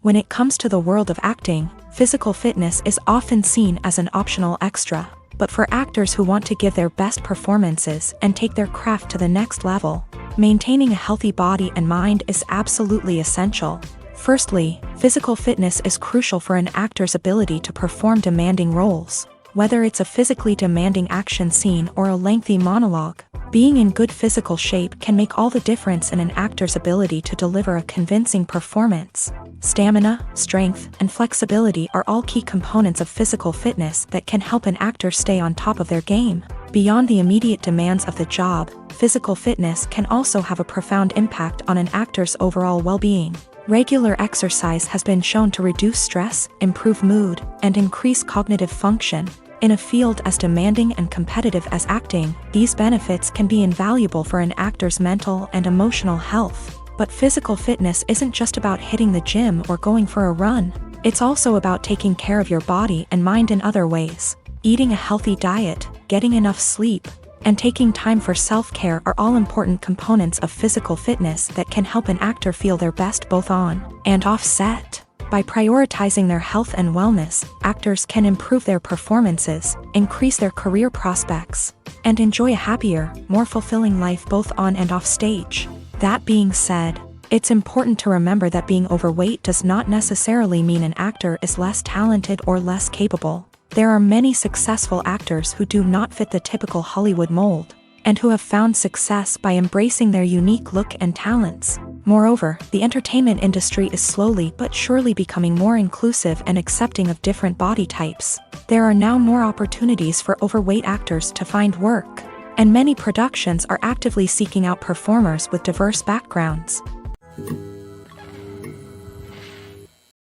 When it comes to the world of acting, physical fitness is often seen as an optional extra. But for actors who want to give their best performances and take their craft to the next level, maintaining a healthy body and mind is absolutely essential. Firstly, physical fitness is crucial for an actor's ability to perform demanding roles. Whether it's a physically demanding action scene or a lengthy monologue, being in good physical shape can make all the difference in an actor's ability to deliver a convincing performance. Stamina, strength, and flexibility are all key components of physical fitness that can help an actor stay on top of their game. Beyond the immediate demands of the job, physical fitness can also have a profound impact on an actor's overall well-being. Regular exercise has been shown to reduce stress, improve mood, and increase cognitive function. In a field as demanding and competitive as acting, these benefits can be invaluable for an actor's mental and emotional health. But physical fitness isn't just about hitting the gym or going for a run. It's also about taking care of your body and mind in other ways. Eating a healthy diet, getting enough sleep, and taking time for self-care are all important components of physical fitness that can help an actor feel their best both on and off set. By prioritizing their health and wellness, actors can improve their performances, increase their career prospects, and enjoy a happier, more fulfilling life both on and off stage. That being said, it's important to remember that being overweight does not necessarily mean an actor is less talented or less capable. There are many successful actors who do not fit the typical Hollywood mold, and who have found success by embracing their unique look and talents. Moreover, the entertainment industry is slowly but surely becoming more inclusive and accepting of different body types. There are now more opportunities for overweight actors to find work, and many productions are actively seeking out performers with diverse backgrounds.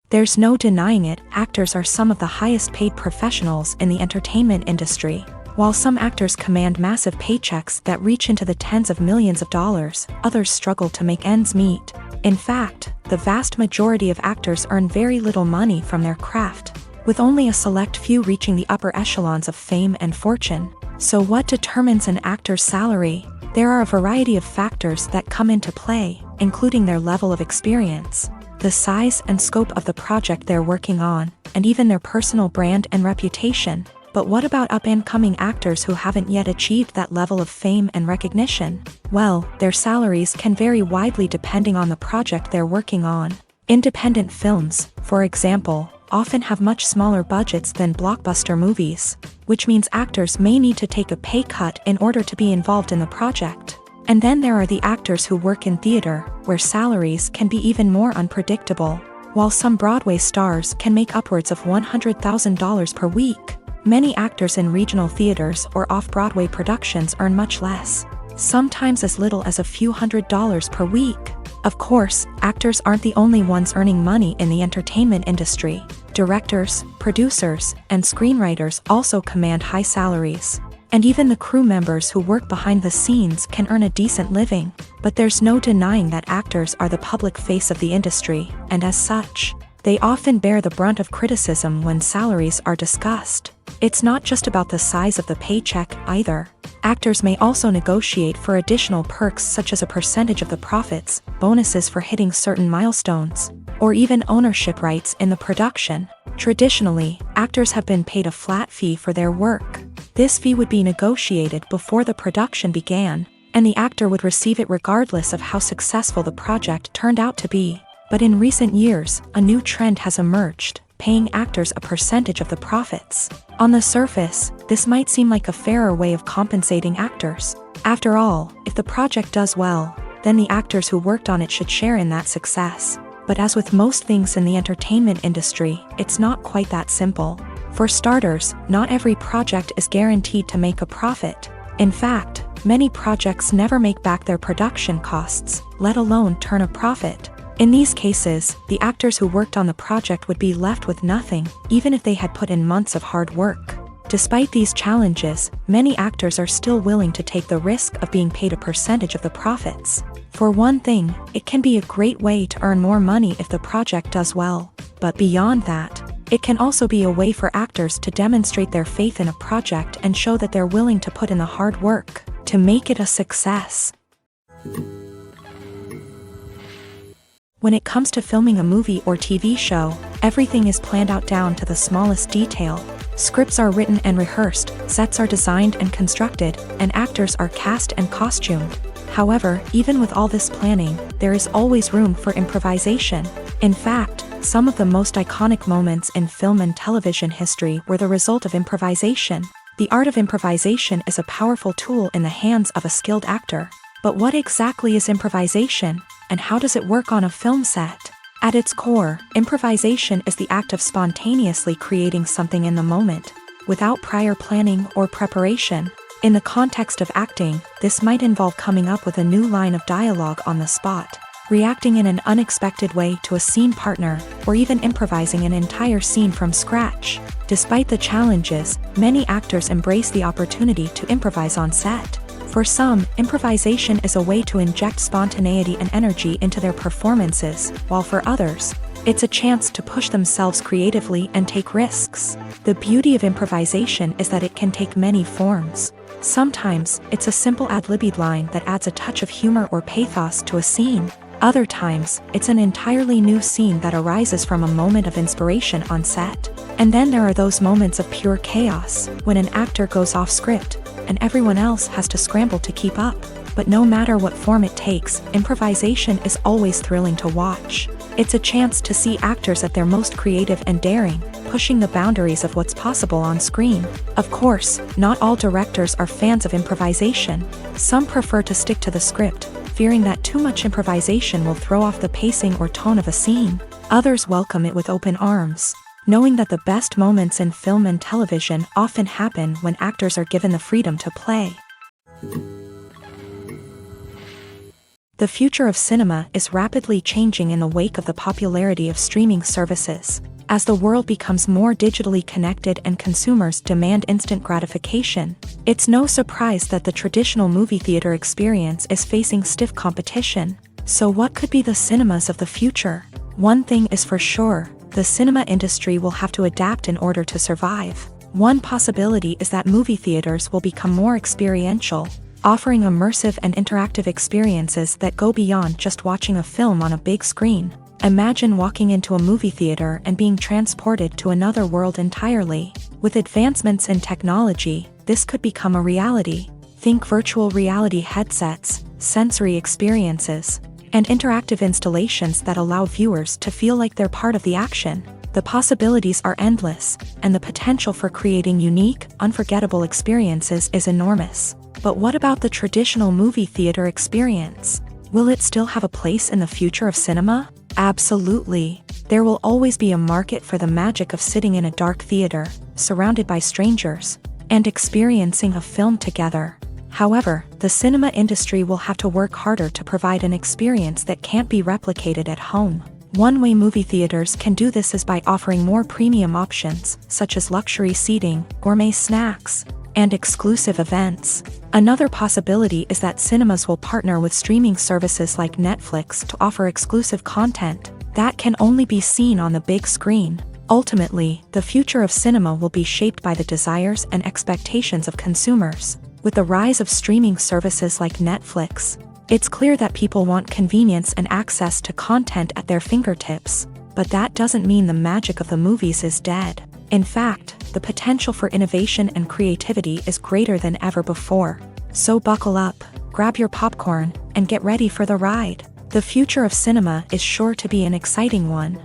There's no denying it, actors are some of the highest paid professionals in the entertainment industry. While some actors command massive paychecks that reach into the tens of millions of dollars, others struggle to make ends meet. In fact, the vast majority of actors earn very little money from their craft, with only a select few reaching the upper echelons of fame and fortune. So what determines an actor's salary? There are a variety of factors that come into play, including their level of experience, the size and scope of the project they're working on, and even their personal brand and reputation. But what about up-and-coming actors who haven't yet achieved that level of fame and recognition? Well, their salaries can vary widely depending on the project they're working on. Independent films, for example, often have much smaller budgets than blockbuster movies, which means actors may need to take a pay cut in order to be involved in the project. And then there are the actors who work in theater, where salaries can be even more unpredictable. While some Broadway stars can make upwards of $100,000 per week, many actors in regional theaters or off-Broadway productions earn much less, sometimes as little as a few $100s per week. Of course, actors aren't the only ones earning money in the entertainment industry. Directors, producers, and screenwriters also command high salaries. And even the crew members who work behind the scenes can earn a decent living. But there's no denying that actors are the public face of the industry, and as such, they often bear the brunt of criticism when salaries are discussed. It's not just about the size of the paycheck, either. Actors may also negotiate for additional perks such as a percentage of the profits, bonuses for hitting certain milestones, or even ownership rights in the production. Traditionally, actors have been paid a flat fee for their work. This fee would be negotiated before the production began, and the actor would receive it regardless of how successful the project turned out to be. But in recent years, a new trend has emerged, paying actors a percentage of the profits. On the surface, this might seem like a fairer way of compensating actors. After all, if the project does well, then the actors who worked on it should share in that success. But as with most things in the entertainment industry, it's not quite that simple. For starters, not every project is guaranteed to make a profit. In fact, many projects never make back their production costs, let alone turn a profit. In these cases, the actors who worked on the project would be left with nothing, even if they had put in months of hard work. Despite these challenges, many actors are still willing to take the risk of being paid a percentage of the profits. For one thing, it can be a great way to earn more money if the project does well. But beyond that, it can also be a way for actors to demonstrate their faith in a project and show that they're willing to put in the hard work to make it a success. When it comes to filming a movie or TV show, everything is planned out down to the smallest detail. Scripts are written and rehearsed, sets are designed and constructed, and actors are cast and costumed. However, even with all this planning, there is always room for improvisation. In fact, some of the most iconic moments in film and television history were the result of improvisation. The art of improvisation is a powerful tool in the hands of a skilled actor. But what exactly is improvisation, and how does it work on a film set? At its core, improvisation is the act of spontaneously creating something in the moment, without prior planning or preparation. In the context of acting, this might involve coming up with a new line of dialogue on the spot, reacting in an unexpected way to a scene partner, or even improvising an entire scene from scratch. Despite the challenges, many actors embrace the opportunity to improvise on set. For some, improvisation is a way to inject spontaneity and energy into their performances, while for others, it's a chance to push themselves creatively and take risks. The beauty of improvisation is that it can take many forms. Sometimes, it's a simple ad-libbed line that adds a touch of humor or pathos to a scene. Other times, it's an entirely new scene that arises from a moment of inspiration on set. And then there are those moments of pure chaos, when an actor goes off script, and everyone else has to scramble to keep up. But no matter what form it takes, improvisation is always thrilling to watch. It's a chance to see actors at their most creative and daring, pushing the boundaries of what's possible on screen. Of course, not all directors are fans of improvisation. Some prefer to stick to the script, fearing that too much improvisation will throw off the pacing or tone of a scene. Others welcome it with open arms, knowing that the best moments in film and television often happen when actors are given the freedom to play. The future of cinema is rapidly changing in the wake of the popularity of streaming services. As the world becomes more digitally connected and consumers demand instant gratification, it's no surprise that the traditional movie theater experience is facing stiff competition. So what could be the cinemas of the future? One thing is for sure, the cinema industry will have to adapt in order to survive. One possibility is that movie theaters will become more experiential, offering immersive and interactive experiences that go beyond just watching a film on a big screen. Imagine walking into a movie theater and being transported to another world entirely. With advancements in technology, this could become a reality. Think virtual reality headsets, sensory experiences, and interactive installations that allow viewers to feel like they're part of the action. The possibilities are endless, and the potential for creating unique, unforgettable experiences is enormous. But what about the traditional movie theater experience? Will it still have a place in the future of cinema? Absolutely. There will always be a market for the magic of sitting in a dark theater, surrounded by strangers, and experiencing a film together. However, the cinema industry will have to work harder to provide an experience that can't be replicated at home. One way movie theaters can do this is by offering more premium options, such as luxury seating, gourmet snacks, and exclusive events. Another possibility is that cinemas will partner with streaming services like Netflix to offer exclusive content that can only be seen on the big screen. Ultimately, the future of cinema will be shaped by the desires and expectations of consumers. With the rise of streaming services like Netflix, it's clear that people want convenience and access to content at their fingertips. But that doesn't mean the magic of the movies is dead. In fact, the potential for innovation and creativity is greater than ever before. So buckle up, grab your popcorn, and get ready for the ride. The future of cinema is sure to be an exciting one.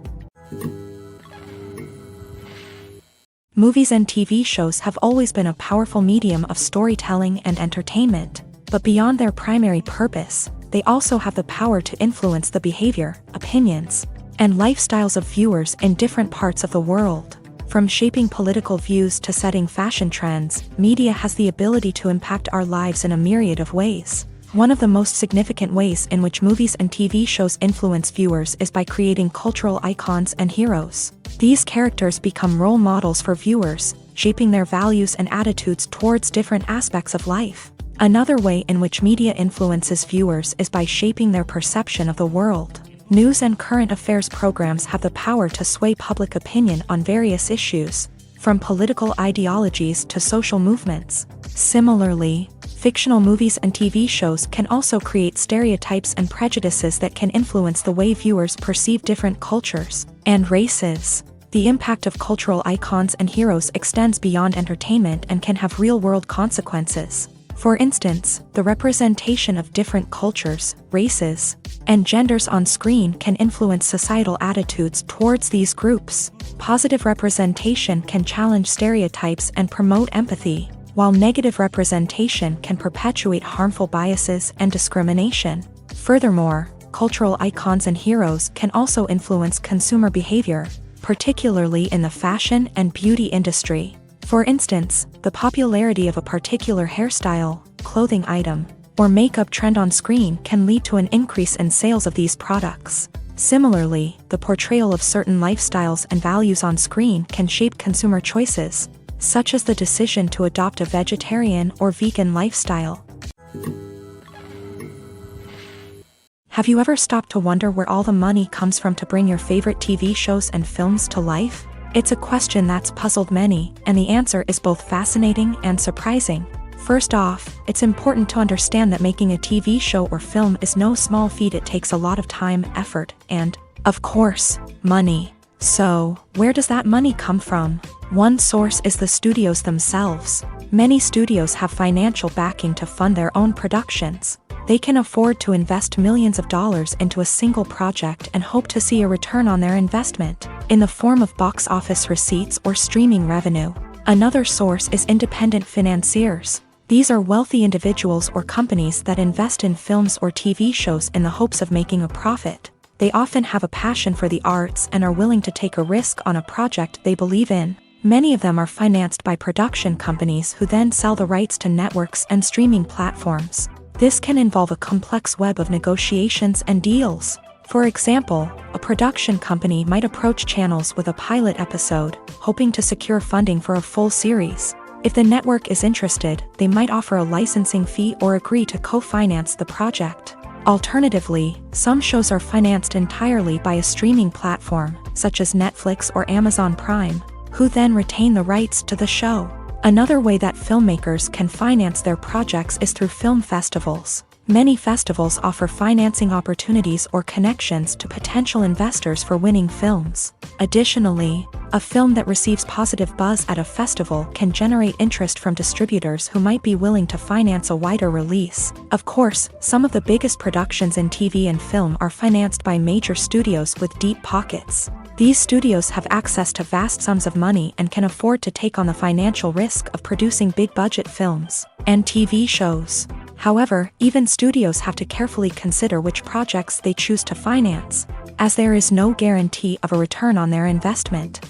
Movies and TV shows have always been a powerful medium of storytelling and entertainment. But beyond their primary purpose, they also have the power to influence the behavior, opinions, and lifestyles of viewers in different parts of the world. From shaping political views to setting fashion trends, media has the ability to impact our lives in a myriad of ways. One of the most significant ways in which movies and TV shows influence viewers is by creating cultural icons and heroes. These characters become role models for viewers, shaping their values and attitudes towards different aspects of life. Another way in which media influences viewers is by shaping their perception of the world. News and current affairs programs have the power to sway public opinion on various issues, from political ideologies to social movements. Similarly, fictional movies and TV shows can also create stereotypes and prejudices that can influence the way viewers perceive different cultures and races. The impact of cultural icons and heroes extends beyond entertainment and can have real-world consequences. For instance, the representation of different cultures, races, and genders on screen can influence societal attitudes towards these groups. Positive representation can challenge stereotypes and promote empathy, while negative representation can perpetuate harmful biases and discrimination. Furthermore, cultural icons and heroes can also influence consumer behavior, particularly in the fashion and beauty industry. For instance, the popularity of a particular hairstyle, clothing item, or makeup trend on screen can lead to an increase in sales of these products. Similarly, the portrayal of certain lifestyles and values on screen can shape consumer choices, such as the decision to adopt a vegetarian or vegan lifestyle. Have you ever stopped to wonder where all the money comes from to bring your favorite TV shows and films to life? It's a question that's puzzled many, and the answer is both fascinating and surprising. First off, it's important to understand that making a TV show or film is no small feat. It takes a lot of time, effort, and, of course, money. So, where does that money come from? One source is the studios themselves. Many studios have financial backing to fund their own productions. They can afford to invest millions of dollars into a single project and hope to see a return on their investment, in the form of box office receipts or streaming revenue. Another source is independent financiers. These are wealthy individuals or companies that invest in films or TV shows in the hopes of making a profit. They often have a passion for the arts and are willing to take a risk on a project they believe in. Many of them are financed by production companies who then sell the rights to networks and streaming platforms. This can involve a complex web of negotiations and deals. For example, a production company might approach channels with a pilot episode, hoping to secure funding for a full series. If the network is interested, they might offer a licensing fee or agree to co-finance the project. Alternatively, some shows are financed entirely by a streaming platform, such as Netflix or Amazon Prime, who then retain the rights to the show. Another way that filmmakers can finance their projects is through film festivals. Many festivals offer financing opportunities or connections to potential investors for winning films. Additionally, a film that receives positive buzz at a festival can generate interest from distributors who might be willing to finance a wider release. Of course, some of the biggest productions in TV and film are financed by major studios with deep pockets. These studios have access to vast sums of money and can afford to take on the financial risk of producing big-budget films and TV shows. However, even studios have to carefully consider which projects they choose to finance, as there is no guarantee of a return on their investment.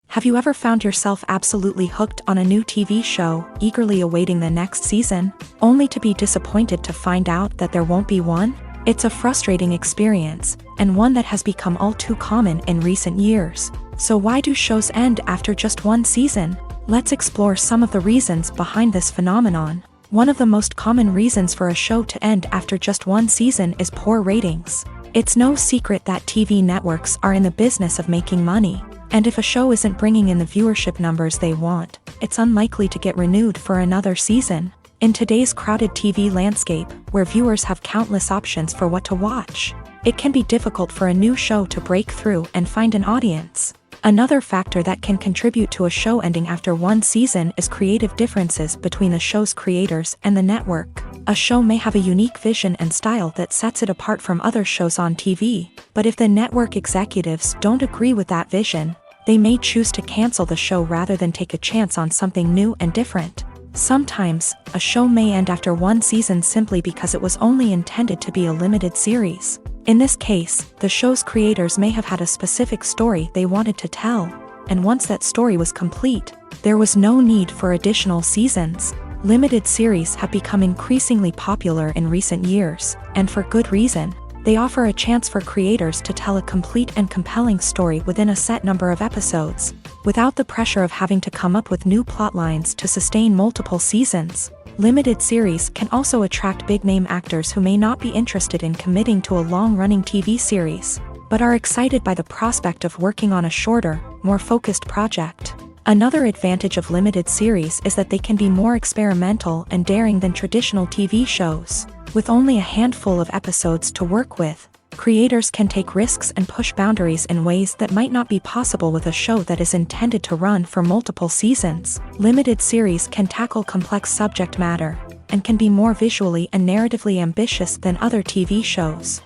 Have you ever found yourself absolutely hooked on a new TV show, eagerly awaiting the next season, only to be disappointed to find out that there won't be one? It's a frustrating experience, and one that has become all too common in recent years. So why do shows end after just one season? Let's explore some of the reasons behind this phenomenon. One of the most common reasons for a show to end after just one season is poor ratings. It's no secret that TV networks are in the business of making money, and if a show isn't bringing in the viewership numbers they want, it's unlikely to get renewed for another season. In today's crowded TV landscape, where viewers have countless options for what to watch, it can be difficult for a new show to break through and find an audience. Another factor that can contribute to a show ending after one season is creative differences between the show's creators and the network. A show may have a unique vision and style that sets it apart from other shows on TV, but if the network executives don't agree with that vision, they may choose to cancel the show rather than take a chance on something new and different. Sometimes, a show may end after one season simply because it was only intended to be a limited series. In this case, the show's creators may have had a specific story they wanted to tell, and once that story was complete, there was no need for additional seasons. Limited series have become increasingly popular in recent years, and for good reason. They offer a chance for creators to tell a complete and compelling story within a set number of episodes, without the pressure of having to come up with new plotlines to sustain multiple seasons. Limited series can also attract big-name actors who may not be interested in committing to a long-running TV series, but are excited by the prospect of working on a shorter, more focused project. Another advantage of limited series is that they can be more experimental and daring than traditional TV shows. With only a handful of episodes to work with, Creators can take risks and push boundaries in ways that might not be possible with a show that is intended to run for multiple seasons. Limited series can tackle complex subject matter and can be more visually and narratively ambitious than other TV shows.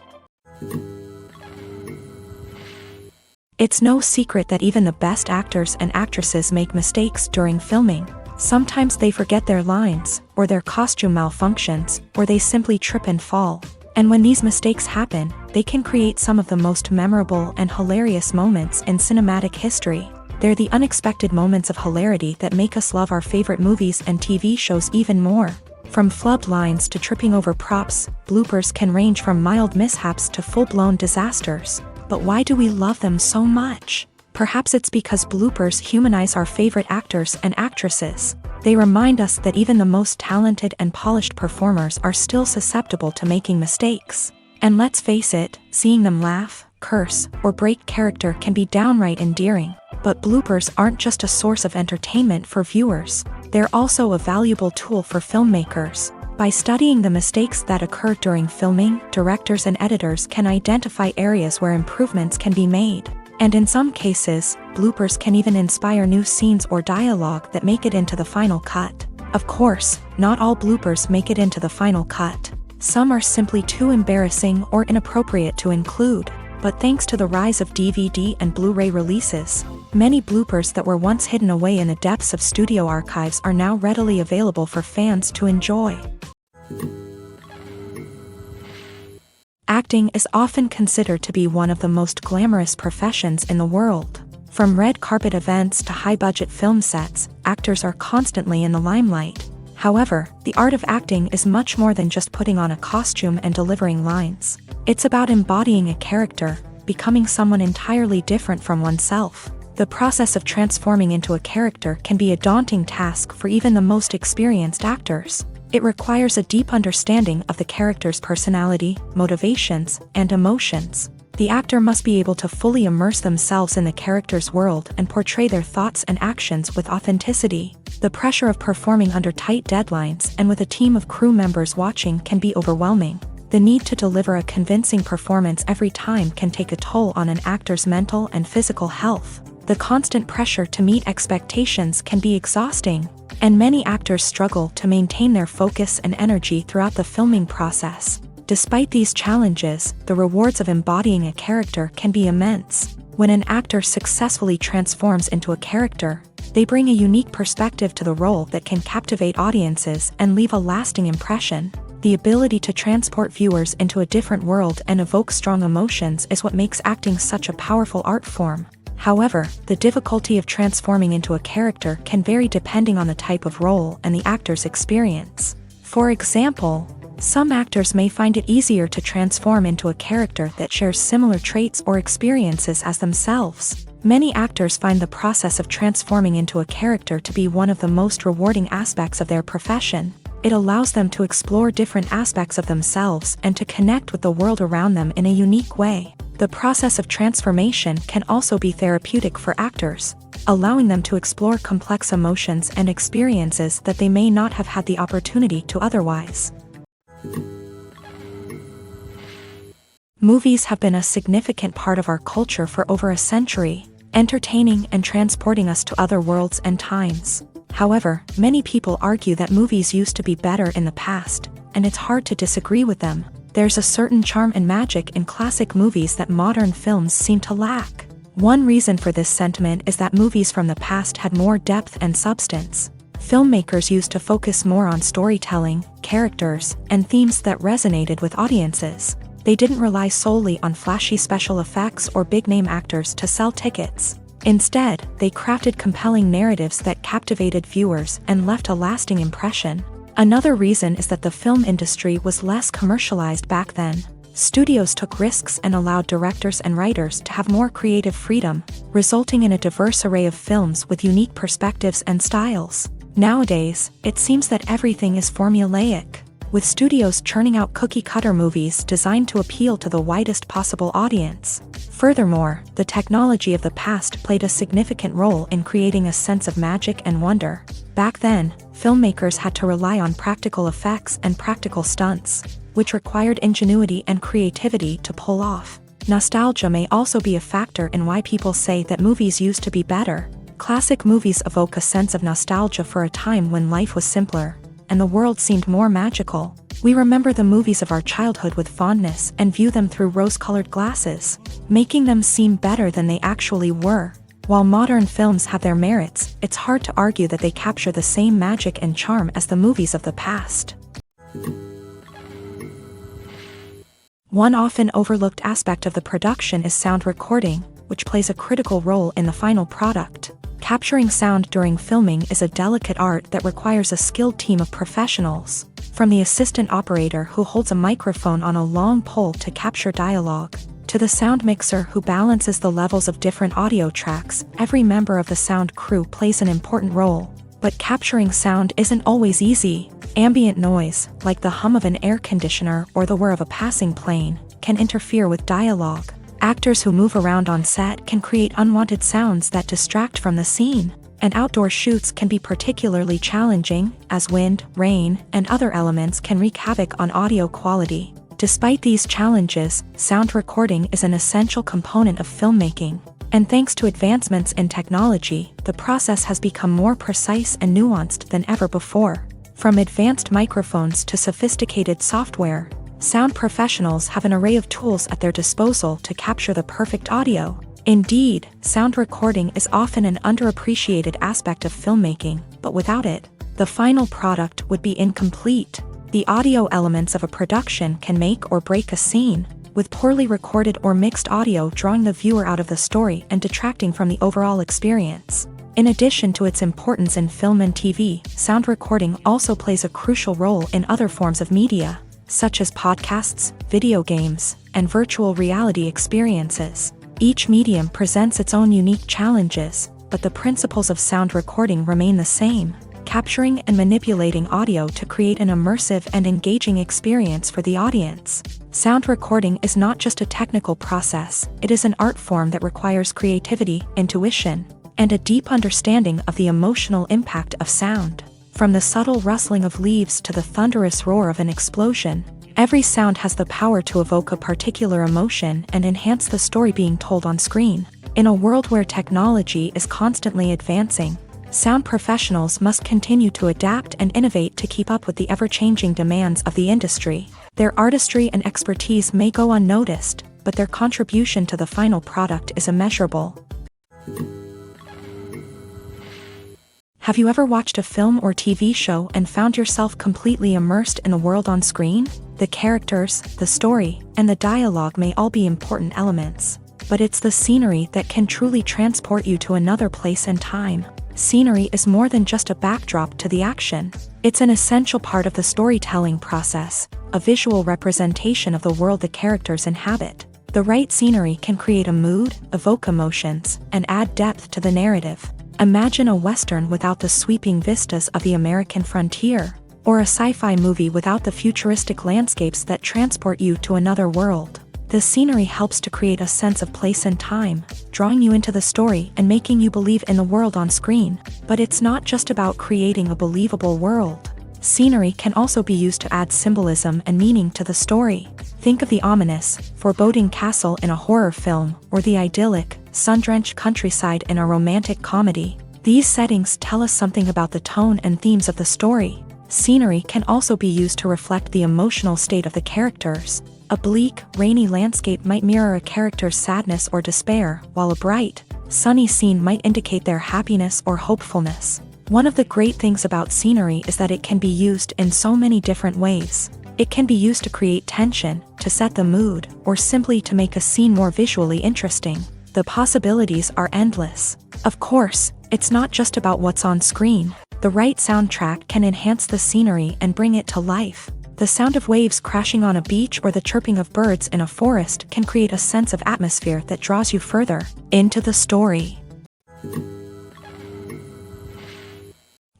It's no secret that even the best actors and actresses make mistakes during filming. Sometimes they forget their lines, or their costume malfunctions, or they simply trip and fall. And when these mistakes happen, they can create some of the most memorable and hilarious moments in cinematic history. They're the unexpected moments of hilarity that make us love our favorite movies and TV shows even more. From flubbed lines to tripping over props, bloopers can range from mild mishaps to full-blown disasters. But why do we love them so much? Perhaps it's because bloopers humanize our favorite actors and actresses. They remind us that even the most talented and polished performers are still susceptible to making mistakes. And let's face it, seeing them laugh, curse, or break character can be downright endearing. But bloopers aren't just a source of entertainment for viewers. They're also a valuable tool for filmmakers. By studying the mistakes that occur during filming, directors and editors can identify areas where improvements can be made. And in some cases, bloopers can even inspire new scenes or dialogue that make it into the final cut. Of course, not all bloopers make it into the final cut. Some are simply too embarrassing or inappropriate to include. But thanks to the rise of DVD and Blu-ray releases, many bloopers that were once hidden away in the depths of studio archives are now readily available for fans to enjoy. Acting is often considered to be one of the most glamorous professions in the world. From red carpet events to high-budget film sets, actors are constantly in the limelight. However, the art of acting is much more than just putting on a costume and delivering lines. It's about embodying a character, becoming someone entirely different from oneself. The process of transforming into a character can be a daunting task for even the most experienced actors. It requires a deep understanding of the character's personality, motivations, and emotions. The actor must be able to fully immerse themselves in the character's world and portray their thoughts and actions with authenticity. The pressure of performing under tight deadlines and with a team of crew members watching can be overwhelming. The need to deliver a convincing performance every time can take a toll on an actor's mental and physical health. The constant pressure to meet expectations can be exhausting, and many actors struggle to maintain their focus and energy throughout the filming process. Despite these challenges, the rewards of embodying a character can be immense. When an actor successfully transforms into a character, they bring a unique perspective to the role that can captivate audiences and leave a lasting impression. The ability to transport viewers into a different world and evoke strong emotions is what makes acting such a powerful art form. However, the difficulty of transforming into a character can vary depending on the type of role and the actor's experience. For example, some actors may find it easier to transform into a character that shares similar traits or experiences as themselves. Many actors find the process of transforming into a character to be one of the most rewarding aspects of their profession. It allows them to explore different aspects of themselves and to connect with the world around them in a unique way. The process of transformation can also be therapeutic for actors, allowing them to explore complex emotions and experiences that they may not have had the opportunity to otherwise. Movies have been a significant part of our culture for over a century, entertaining and transporting us to other worlds and times. However, many people argue that movies used to be better in the past, and it's hard to disagree with them. There's a certain charm and magic in classic movies that modern films seem to lack. One reason for this sentiment is that movies from the past had more depth and substance. Filmmakers used to focus more on storytelling, characters, and themes that resonated with audiences. They didn't rely solely on flashy special effects or big-name actors to sell tickets. Instead, they crafted compelling narratives that captivated viewers and left a lasting impression. Another reason is that the film industry was less commercialized back then. Studios took risks and allowed directors and writers to have more creative freedom, resulting in a diverse array of films with unique perspectives and styles. Nowadays, it seems that everything is formulaic, with studios churning out cookie-cutter movies designed to appeal to the widest possible audience. Furthermore, the technology of the past played a significant role in creating a sense of magic and wonder. Back then, filmmakers had to rely on practical effects and practical stunts. which required ingenuity and creativity to pull off. Nostalgia may also be a factor in why people say that movies used to be better. Classic movies evoke a sense of nostalgia for a time when life was simpler, and the world seemed more magical. We remember the movies of our childhood with fondness and view them through rose-colored glasses, making them seem better than they actually were. While modern films have their merits, it's hard to argue that they capture the same magic and charm as the movies of the past. One often overlooked aspect of the production is sound recording, which plays a critical role in the final product. Capturing sound during filming is a delicate art that requires a skilled team of professionals. From the assistant operator who holds a microphone on a long pole to capture dialogue, to the sound mixer who balances the levels of different audio tracks, every member of the sound crew plays an important role. But capturing sound isn't always easy. Ambient noise, like the hum of an air conditioner or the whir of a passing plane, can interfere with dialogue. Actors who move around on set can create unwanted sounds that distract from the scene, and outdoor shoots can be particularly challenging, as wind, rain, and other elements can wreak havoc on audio quality. Despite these challenges, sound recording is an essential component of filmmaking, and thanks to advancements in technology, the process has become more precise and nuanced than ever before. From advanced microphones to sophisticated software, sound professionals have an array of tools at their disposal to capture the perfect audio. Indeed, sound recording is often an underappreciated aspect of filmmaking, but without it, the final product would be incomplete. The audio elements of a production can make or break a scene, with poorly recorded or mixed audio drawing the viewer out of the story and detracting from the overall experience. In addition to its importance in film and TV, sound recording also plays a crucial role in other forms of media, such as podcasts, video games, and virtual reality experiences. Each medium presents its own unique challenges, but the principles of sound recording remain the same, capturing and manipulating audio to create an immersive and engaging experience for the audience. Sound recording is not just a technical process, it is an art form that requires creativity, intuition, and a deep understanding of the emotional impact of sound. From the subtle rustling of leaves to the thunderous roar of an explosion, every sound has the power to evoke a particular emotion and enhance the story being told on screen. In a world where technology is constantly advancing, sound professionals must continue to adapt and innovate to keep up with the ever-changing demands of the industry. Their artistry and expertise may go unnoticed, but their contribution to the final product is immeasurable. Have you ever watched a film or TV show and found yourself completely immersed in the world on screen? The characters, the story, and the dialogue may all be important elements, but it's the scenery that can truly transport you to another place and time. Scenery is more than just a backdrop to the action. It's an essential part of the storytelling process, a visual representation of the world the characters inhabit. The right scenery can create a mood, evoke emotions, and add depth to the narrative. Imagine a Western without the sweeping vistas of the American frontier, or a sci-fi movie without the futuristic landscapes that transport you to another world. The scenery helps to create a sense of place and time, drawing you into the story and making you believe in the world on screen. But it's not just about creating a believable world. Scenery can also be used to add symbolism and meaning to the story. Think of the ominous, foreboding castle in a horror film, or the idyllic, sun-drenched countryside in a romantic comedy. These settings tell us something about the tone and themes of the story. Scenery can also be used to reflect the emotional state of the characters. A bleak, rainy landscape might mirror a character's sadness or despair, while a bright, sunny scene might indicate their happiness or hopefulness. One of the great things about scenery is that it can be used in so many different ways. It can be used to create tension, to set the mood, or simply to make a scene more visually interesting. The possibilities are endless. Of course, it's not just about what's on screen. The right soundtrack can enhance the scenery and bring it to life. The sound of waves crashing on a beach or the chirping of birds in a forest can create a sense of atmosphere that draws you further into the story.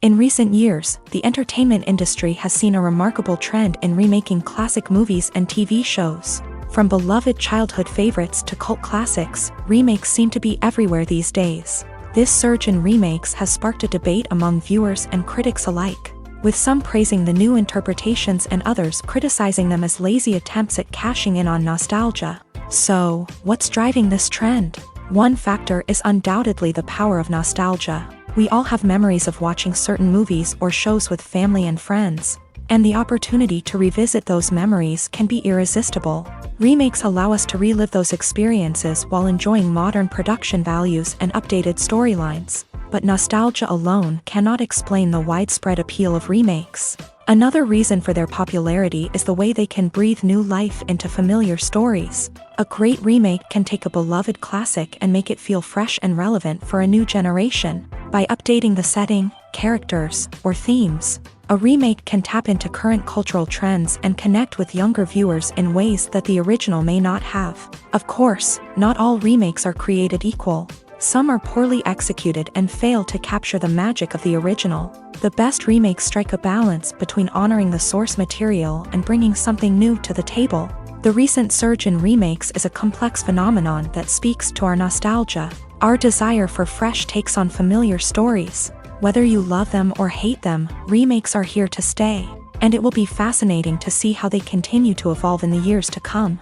In recent years, the entertainment industry has seen a remarkable trend in remaking classic movies and TV shows. From beloved childhood favorites to cult classics, remakes seem to be everywhere these days. This surge in remakes has sparked a debate among viewers and critics alike. with some praising the new interpretations and others criticizing them as lazy attempts at cashing in on nostalgia. So, what's driving this trend? One factor is undoubtedly the power of nostalgia. We all have memories of watching certain movies or shows with family and friends, and the opportunity to revisit those memories can be irresistible. Remakes allow us to relive those experiences while enjoying modern production values and updated storylines. But nostalgia alone cannot explain the widespread appeal of remakes. Another reason for their popularity is the way they can breathe new life into familiar stories. A great remake can take a beloved classic and make it feel fresh and relevant for a new generation. By updating the setting, characters, or themes, a remake can tap into current cultural trends and connect with younger viewers in ways that the original may not have. Of course, not all remakes are created equal. Some are poorly executed and fail to capture the magic of the original. The best remakes strike a balance between honoring the source material and bringing something new to the table. The recent surge in remakes is a complex phenomenon that speaks to our nostalgia, our desire for fresh takes on familiar stories. Whether you love them or hate them, remakes are here to stay, and it will be fascinating to see how they continue to evolve in the years to come.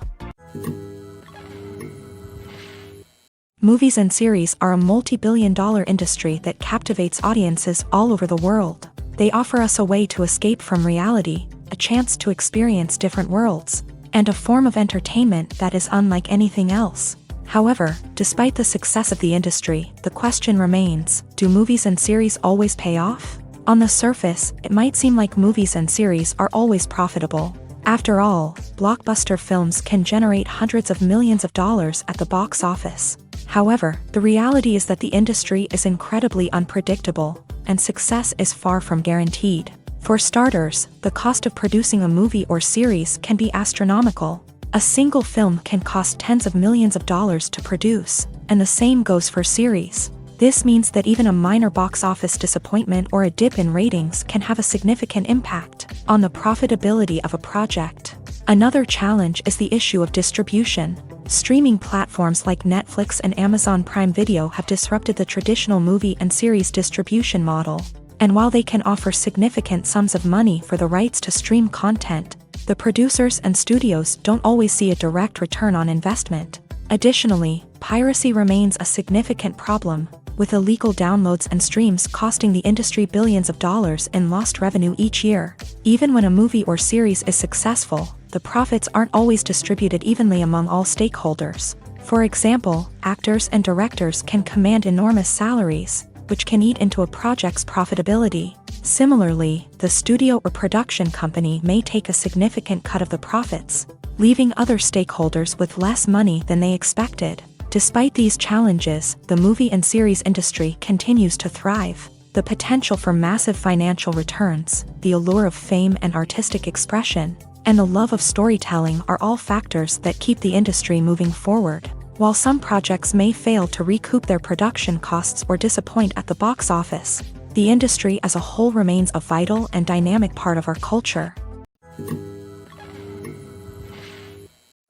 Movies and series are a multi-billion-dollar industry that captivates audiences all over the world. They offer us a way to escape from reality, a chance to experience different worlds, and a form of entertainment that is unlike anything else. However, despite the success of the industry, the question remains, do movies and series always pay off? On the surface, it might seem like movies and series are always profitable. After all, blockbuster films can generate hundreds of millions of dollars at the box office. However, the reality is that the industry is incredibly unpredictable, and success is far from guaranteed. For starters, the cost of producing a movie or series can be astronomical. A single film can cost tens of millions of dollars to produce, and the same goes for series. This means that even a minor box office disappointment or a dip in ratings can have a significant impact on the profitability of a project. Another challenge is the issue of distribution. Streaming platforms like Netflix and Amazon Prime Video have disrupted the traditional movie and series distribution model. And while they can offer significant sums of money for the rights to stream content, the producers and studios don't always see a direct return on investment. Additionally, piracy remains a significant problem, with illegal downloads and streams costing the industry billions of dollars in lost revenue each year. Even when a movie or series is successful, the profits aren't always distributed evenly among all stakeholders. For example, actors and directors can command enormous salaries, which can eat into a project's profitability. Similarly, the studio or production company may take a significant cut of the profits, leaving other stakeholders with less money than they expected. Despite these challenges, the movie and series industry continues to thrive. The potential for massive financial returns, the allure of fame and artistic expression, and the love of storytelling are all factors that keep the industry moving forward. While some projects may fail to recoup their production costs or disappoint at the box office, the industry as a whole remains a vital and dynamic part of our culture.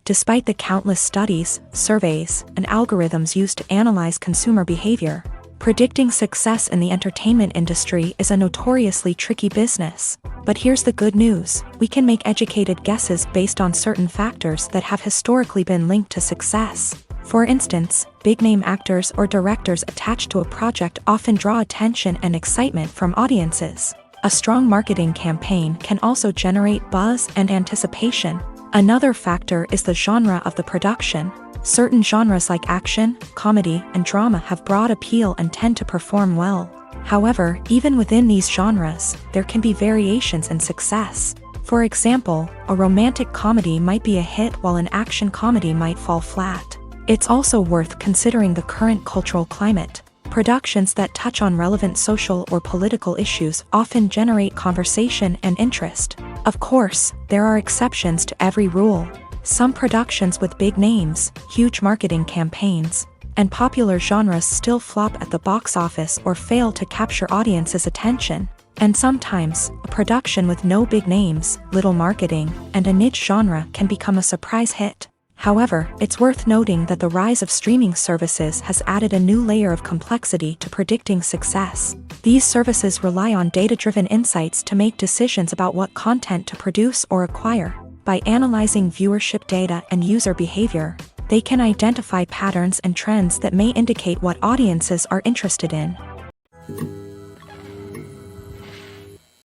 Despite the countless studies, surveys, and algorithms used to analyze consumer behavior, predicting success in the entertainment industry is a notoriously tricky business. But here's the good news: we can make educated guesses based on certain factors that have historically been linked to success. For instance, big-name actors or directors attached to a project often draw attention and excitement from audiences. A strong marketing campaign can also generate buzz and anticipation. Another factor is the genre of the production. Certain genres like action, comedy, and drama have broad appeal and tend to perform well. However, even within these genres, there can be variations in success. For example, a romantic comedy might be a hit while an action comedy might fall flat. It's also worth considering the current cultural climate. Productions that touch on relevant social or political issues often generate conversation and interest. Of course, there are exceptions to every rule. Some productions with big names, huge marketing campaigns, and popular genres still flop at the box office or fail to capture audiences' attention. And sometimes, a production with no big names, little marketing, and a niche genre can become a surprise hit. However, it's worth noting that the rise of streaming services has added a new layer of complexity to predicting success. These services rely on data-driven insights to make decisions about what content to produce or acquire. By analyzing viewership data and user behavior, they can identify patterns and trends that may indicate what audiences are interested in.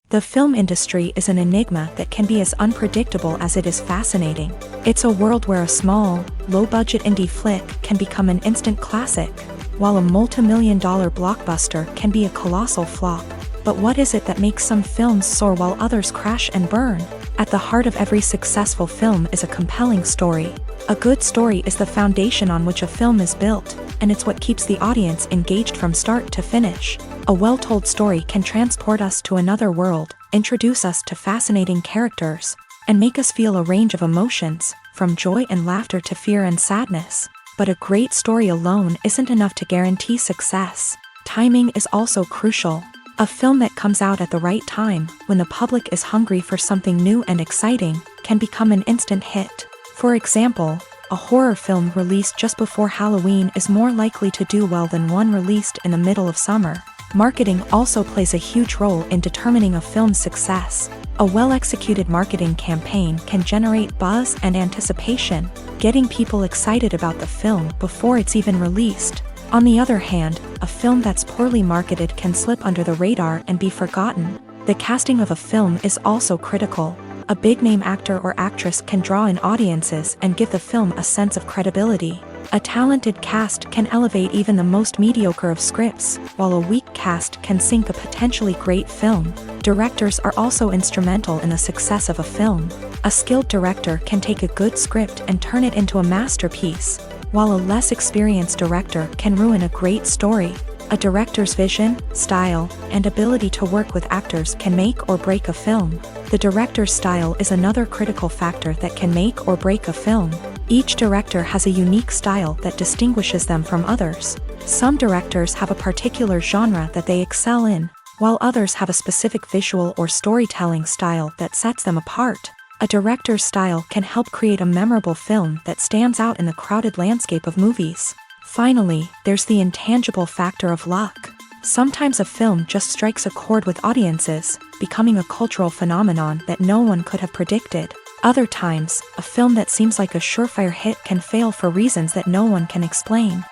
The film industry is an enigma that can be as unpredictable as it is fascinating. It's a world where a small, low-budget indie flick can become an instant classic, while a multi-million-dollar blockbuster can be a colossal flop. But what is it that makes some films soar while others crash and burn? At the heart of every successful film is a compelling story. A good story is the foundation on which a film is built, and it's what keeps the audience engaged from start to finish. A well-told story can transport us to another world, introduce us to fascinating characters, and make us feel a range of emotions, from joy and laughter to fear and sadness. But a great story alone isn't enough to guarantee success. Timing is also crucial. A film that comes out at the right time, when the public is hungry for something new and exciting, can become an instant hit. For example, a horror film released just before Halloween is more likely to do well than one released in the middle of summer. Marketing also plays a huge role in determining a film's success. A well-executed marketing campaign can generate buzz and anticipation, getting people excited about the film before it's even released. On the other hand, a film that's poorly marketed can slip under the radar and be forgotten. The casting of a film is also critical. A big-name actor or actress can draw in audiences and give the film a sense of credibility. A talented cast can elevate even the most mediocre of scripts, while a weak cast can sink a potentially great film. Directors are also instrumental in the success of a film. A skilled director can take a good script and turn it into a masterpiece, while a less experienced director can ruin a great story. A director's vision, style, and ability to work with actors can make or break a film. The director's style is another critical factor that can make or break a film. Each director has a unique style that distinguishes them from others. Some directors have a particular genre that they excel in, while others have a specific visual or storytelling style that sets them apart. A director's style can help create a memorable film that stands out in the crowded landscape of movies. Finally, there's the intangible factor of luck. Sometimes a film just strikes a chord with audiences, becoming a cultural phenomenon that no one could have predicted. Other times, a film that seems like a surefire hit can fail for reasons that no one can explain.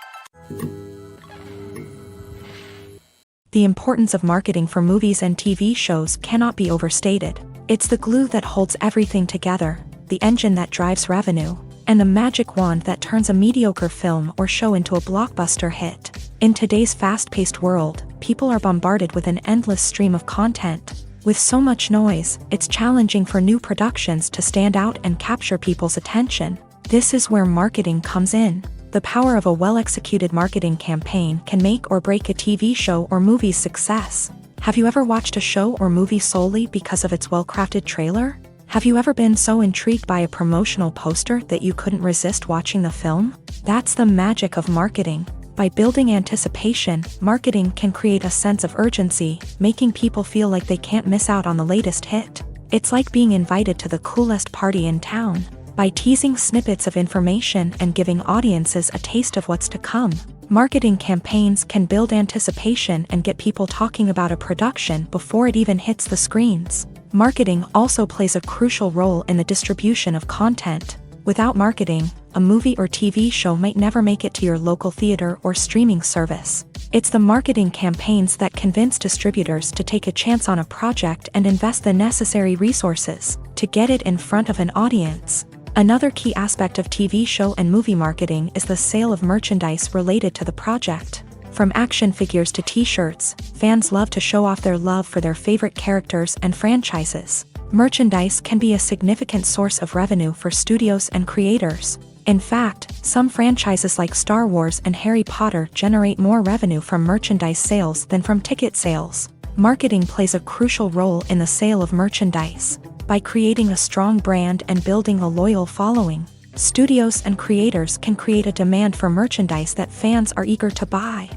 The importance of marketing for movies and TV shows cannot be overstated. It's the glue that holds everything together, the engine that drives revenue, and the magic wand that turns a mediocre film or show into a blockbuster hit. In today's fast-paced world, people are bombarded with an endless stream of content. With so much noise, it's challenging for new productions to stand out and capture people's attention. This is where marketing comes in. The power of a well-executed marketing campaign can make or break a TV show or movie's success. Have you ever watched a show or movie solely because of its well-crafted trailer? Have you ever been so intrigued by a promotional poster that you couldn't resist watching the film? That's the magic of marketing. By building anticipation, marketing can create a sense of urgency, making people feel like they can't miss out on the latest hit. It's like being invited to the coolest party in town. By teasing snippets of information and giving audiences a taste of what's to come, marketing campaigns can build anticipation and get people talking about a production before it even hits the screens. Marketing also plays a crucial role in the distribution of content. Without marketing, a movie or TV show might never make it to your local theater or streaming service. It's the marketing campaigns that convince distributors to take a chance on a project and invest the necessary resources to get it in front of an audience. Another key aspect of TV show and movie marketing is the sale of merchandise related to the project. From action figures to t-shirts, fans love to show off their love for their favorite characters and franchises. Merchandise can be a significant source of revenue for studios and creators. In fact, some franchises like Star Wars and Harry Potter generate more revenue from merchandise sales than from ticket sales. Marketing plays a crucial role in the sale of merchandise. By creating a strong brand and building a loyal following, studios and creators can create a demand for merchandise that fans are eager to buy.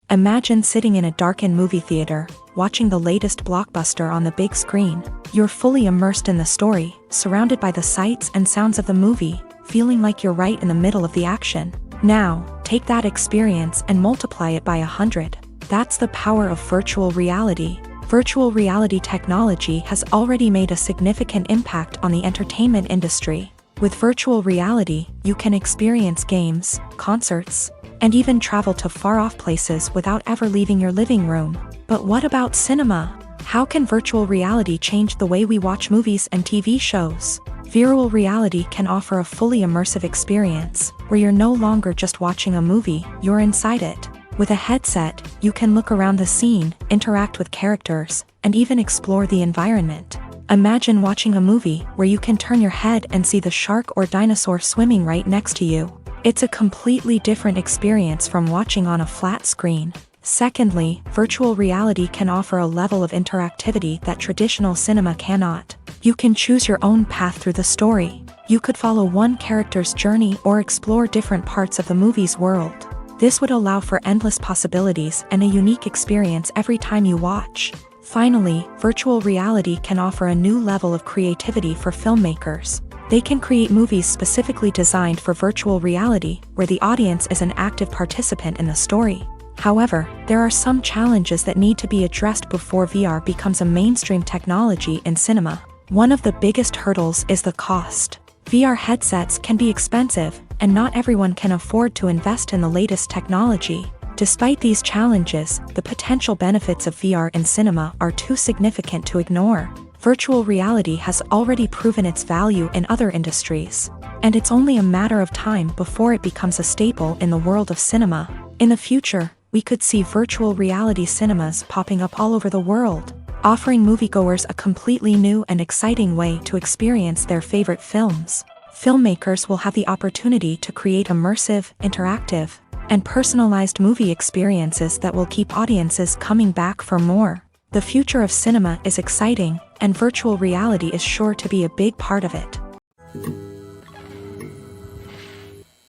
Imagine sitting in a darkened movie theater, watching the latest blockbuster on the big screen. You're fully immersed in the story, surrounded by the sights and sounds of the movie, feeling like you're right in the middle of the action. Now, take that experience and multiply it by 100. That's the power of virtual reality. Virtual reality technology has already made a significant impact on the entertainment industry. With virtual reality, you can experience games, concerts, and even travel to far-off places without ever leaving your living room. But what about cinema? How can virtual reality change the way we watch movies and TV shows? Virtual reality can offer a fully immersive experience, where you're no longer just watching a movie, you're inside it. With a headset, you can look around the scene, interact with characters, and even explore the environment. Imagine watching a movie where you can turn your head and see the shark or dinosaur swimming right next to you. It's a completely different experience from watching on a flat screen. Secondly, virtual reality can offer a level of interactivity that traditional cinema cannot. You can choose your own path through the story. You could follow one character's journey or explore different parts of the movie's world. This would allow for endless possibilities and a unique experience every time you watch. Finally, virtual reality can offer a new level of creativity for filmmakers. They can create movies specifically designed for virtual reality, where the audience is an active participant in the story. However, there are some challenges that need to be addressed before VR becomes a mainstream technology in cinema. One of the biggest hurdles is the cost. VR headsets can be expensive, and not everyone can afford to invest in the latest technology. Despite these challenges, the potential benefits of VR in cinema are too significant to ignore. Virtual reality has already proven its value in other industries, and it's only a matter of time before it becomes a staple in the world of cinema. In the future, we could see virtual reality cinemas popping up all over the world, offering moviegoers a completely new and exciting way to experience their favorite films. Filmmakers will have the opportunity to create immersive, interactive, and personalized movie experiences that will keep audiences coming back for more. The future of cinema is exciting, and virtual reality is sure to be a big part of it.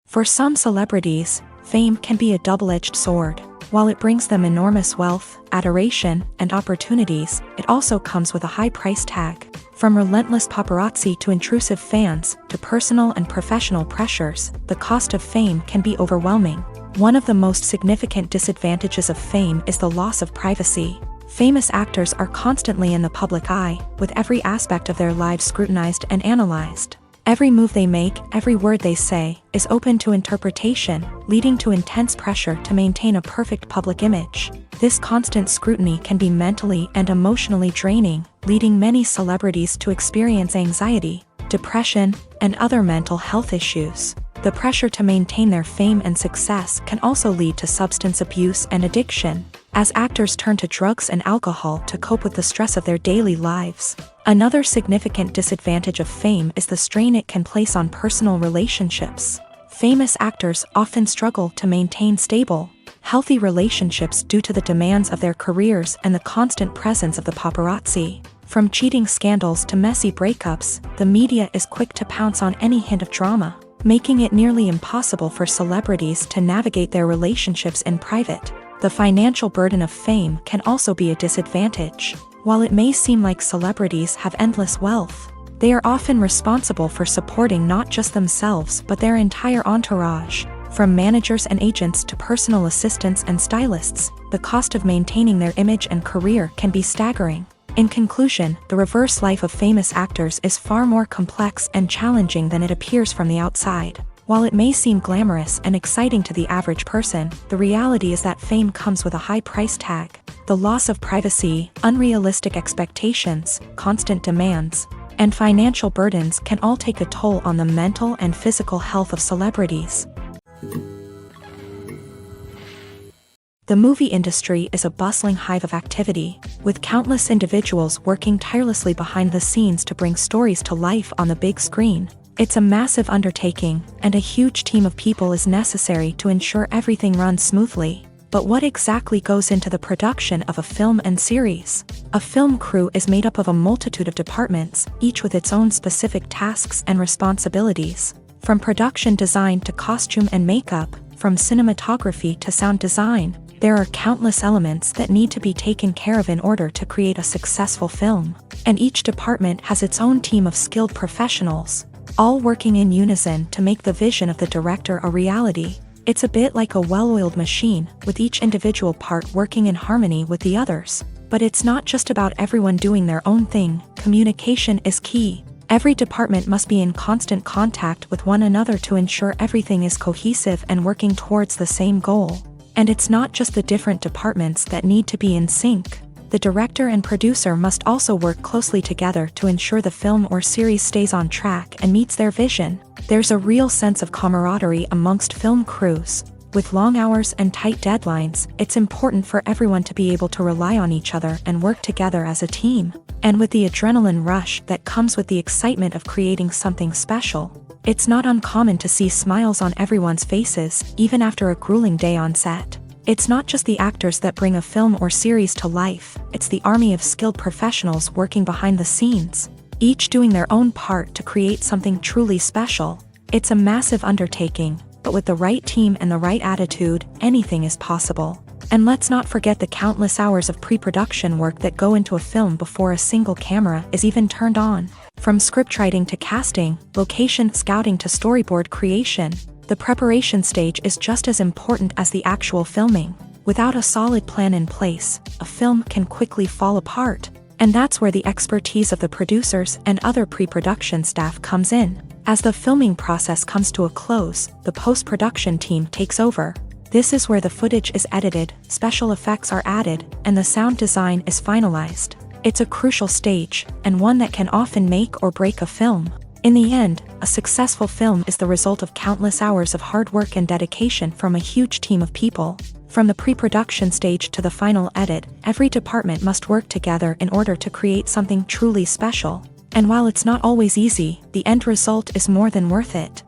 For some celebrities, fame can be a double-edged sword. While it brings them enormous wealth, adoration, and opportunities, it also comes with a high price tag. From relentless paparazzi to intrusive fans, to personal and professional pressures, the cost of fame can be overwhelming. One of the most significant disadvantages of fame is the loss of privacy. Famous actors are constantly in the public eye, with every aspect of their lives scrutinized and analyzed. Every move they make, every word they say, is open to interpretation, leading to intense pressure to maintain a perfect public image. This constant scrutiny can be mentally and emotionally draining, leading many celebrities to experience anxiety, depression, and other mental health issues. The pressure to maintain their fame and success can also lead to substance abuse and addiction, as actors turn to drugs and alcohol to cope with the stress of their daily lives. Another significant disadvantage of fame is the strain it can place on personal relationships. Famous actors often struggle to maintain stable, healthy relationships due to the demands of their careers and the constant presence of the paparazzi. From cheating scandals to messy breakups, the media is quick to pounce on any hint of drama, making it nearly impossible for celebrities to navigate their relationships in private. The financial burden of fame can also be a disadvantage. While it may seem like celebrities have endless wealth, they are often responsible for supporting not just themselves but their entire entourage. From managers and agents to personal assistants and stylists, the cost of maintaining their image and career can be staggering. In conclusion, the reverse life of famous actors is far more complex and challenging than it appears from the outside. While it may seem glamorous and exciting to the average person, the reality is that fame comes with a high price tag. The loss of privacy, unrealistic expectations, constant demands, and financial burdens can all take a toll on the mental and physical health of celebrities. The movie industry is a bustling hive of activity, with countless individuals working tirelessly behind the scenes to bring stories to life on the big screen. It's a massive undertaking, and a huge team of people is necessary to ensure everything runs smoothly. But what exactly goes into the production of a film and series? A film crew is made up of a multitude of departments, each with its own specific tasks and responsibilities. From production design to costume and makeup, from cinematography to sound design, There are countless elements that need to be taken care of in order to create a successful film, and each department has its own team of skilled professionals, all working in unison to make the vision of the director a reality. It's a bit like a well-oiled machine, with each individual part working in harmony with the others. But it's not just about everyone doing their own thing. Communication is key. Every department must be in constant contact with one another to ensure everything is cohesive and working towards the same goal. And it's not just the different departments that need to be in sync. The director and producer must also work closely together to ensure the film or series stays on track and meets their vision. There's a real sense of camaraderie amongst film crews. With long hours and tight deadlines, it's important for everyone to be able to rely on each other and work together as a team. And with the adrenaline rush that comes with the excitement of creating something special, it's not uncommon to see smiles on everyone's faces, even after a grueling day on set. It's not just the actors that bring a film or series to life, it's the army of skilled professionals working behind the scenes, each doing their own part to create something truly special. It's a massive undertaking, but with the right team and the right attitude, anything is possible. And let's not forget the countless hours of pre-production work that go into a film before a single camera is even turned on. From scriptwriting to casting, location scouting to storyboard creation, the preparation stage is just as important as the actual filming. Without a solid plan in place, a film can quickly fall apart. And that's where the expertise of the producers and other pre-production staff comes in. As the filming process comes to a close, the post-production team takes over. This is where the footage is edited, special effects are added, and the sound design is finalized. It's a crucial stage, and one that can often make or break a film. In the end, a successful film is the result of countless hours of hard work and dedication from a huge team of people. From the pre-production stage to the final edit, every department must work together in order to create something truly special. And while it's not always easy, the end result is more than worth it.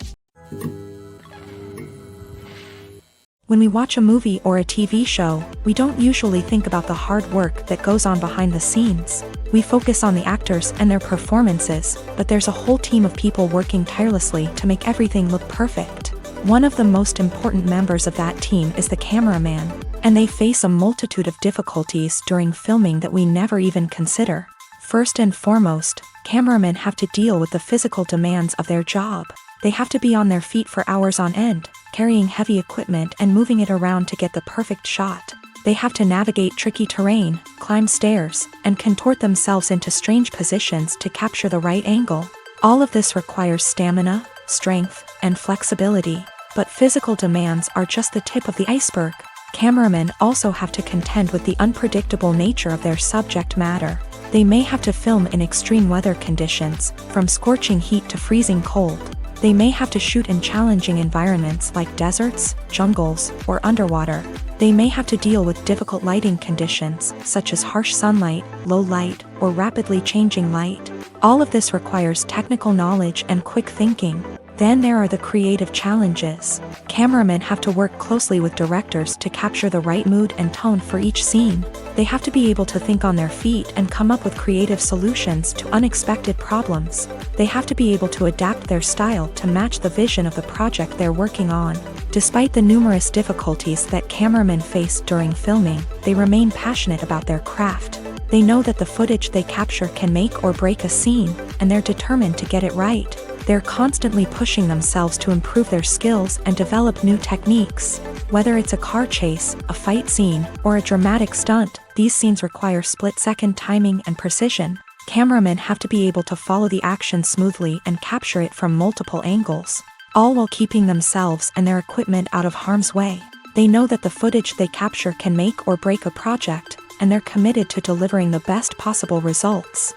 When we watch a movie or a TV show, we don't usually think about the hard work that goes on behind the scenes. We focus on the actors and their performances, but there's a whole team of people working tirelessly to make everything look perfect. One of the most important members of that team is the cameraman, and they face a multitude of difficulties during filming that we never even consider. First and foremost, cameramen have to deal with the physical demands of their job. They have to be on their feet for hours on end, carrying heavy equipment and moving it around to get the perfect shot. They have to navigate tricky terrain, climb stairs, and contort themselves into strange positions to capture the right angle. All of this requires stamina, strength, and flexibility. But physical demands are just the tip of the iceberg. Cameramen also have to contend with the unpredictable nature of their subject matter. They may have to film in extreme weather conditions, from scorching heat to freezing cold. They may have to shoot in challenging environments like deserts, jungles, or underwater. They may have to deal with difficult lighting conditions, such as harsh sunlight, low light, or rapidly changing light. All of this requires technical knowledge and quick thinking. Then there are the creative challenges. Cameramen have to work closely with directors to capture the right mood and tone for each scene. They have to be able to think on their feet and come up with creative solutions to unexpected problems. They have to be able to adapt their style to match the vision of the project they're working on. Despite the numerous difficulties that cameramen face during filming, they remain passionate about their craft. They know that the footage they capture can make or break a scene, and they're determined to get it right. They're constantly pushing themselves to improve their skills and develop new techniques. Whether it's a car chase, a fight scene, or a dramatic stunt, these scenes require split-second timing and precision. Cameramen have to be able to follow the action smoothly and capture it from multiple angles, all while keeping themselves and their equipment out of harm's way. They know that the footage they capture can make or break a project, and they're committed to delivering the best possible results.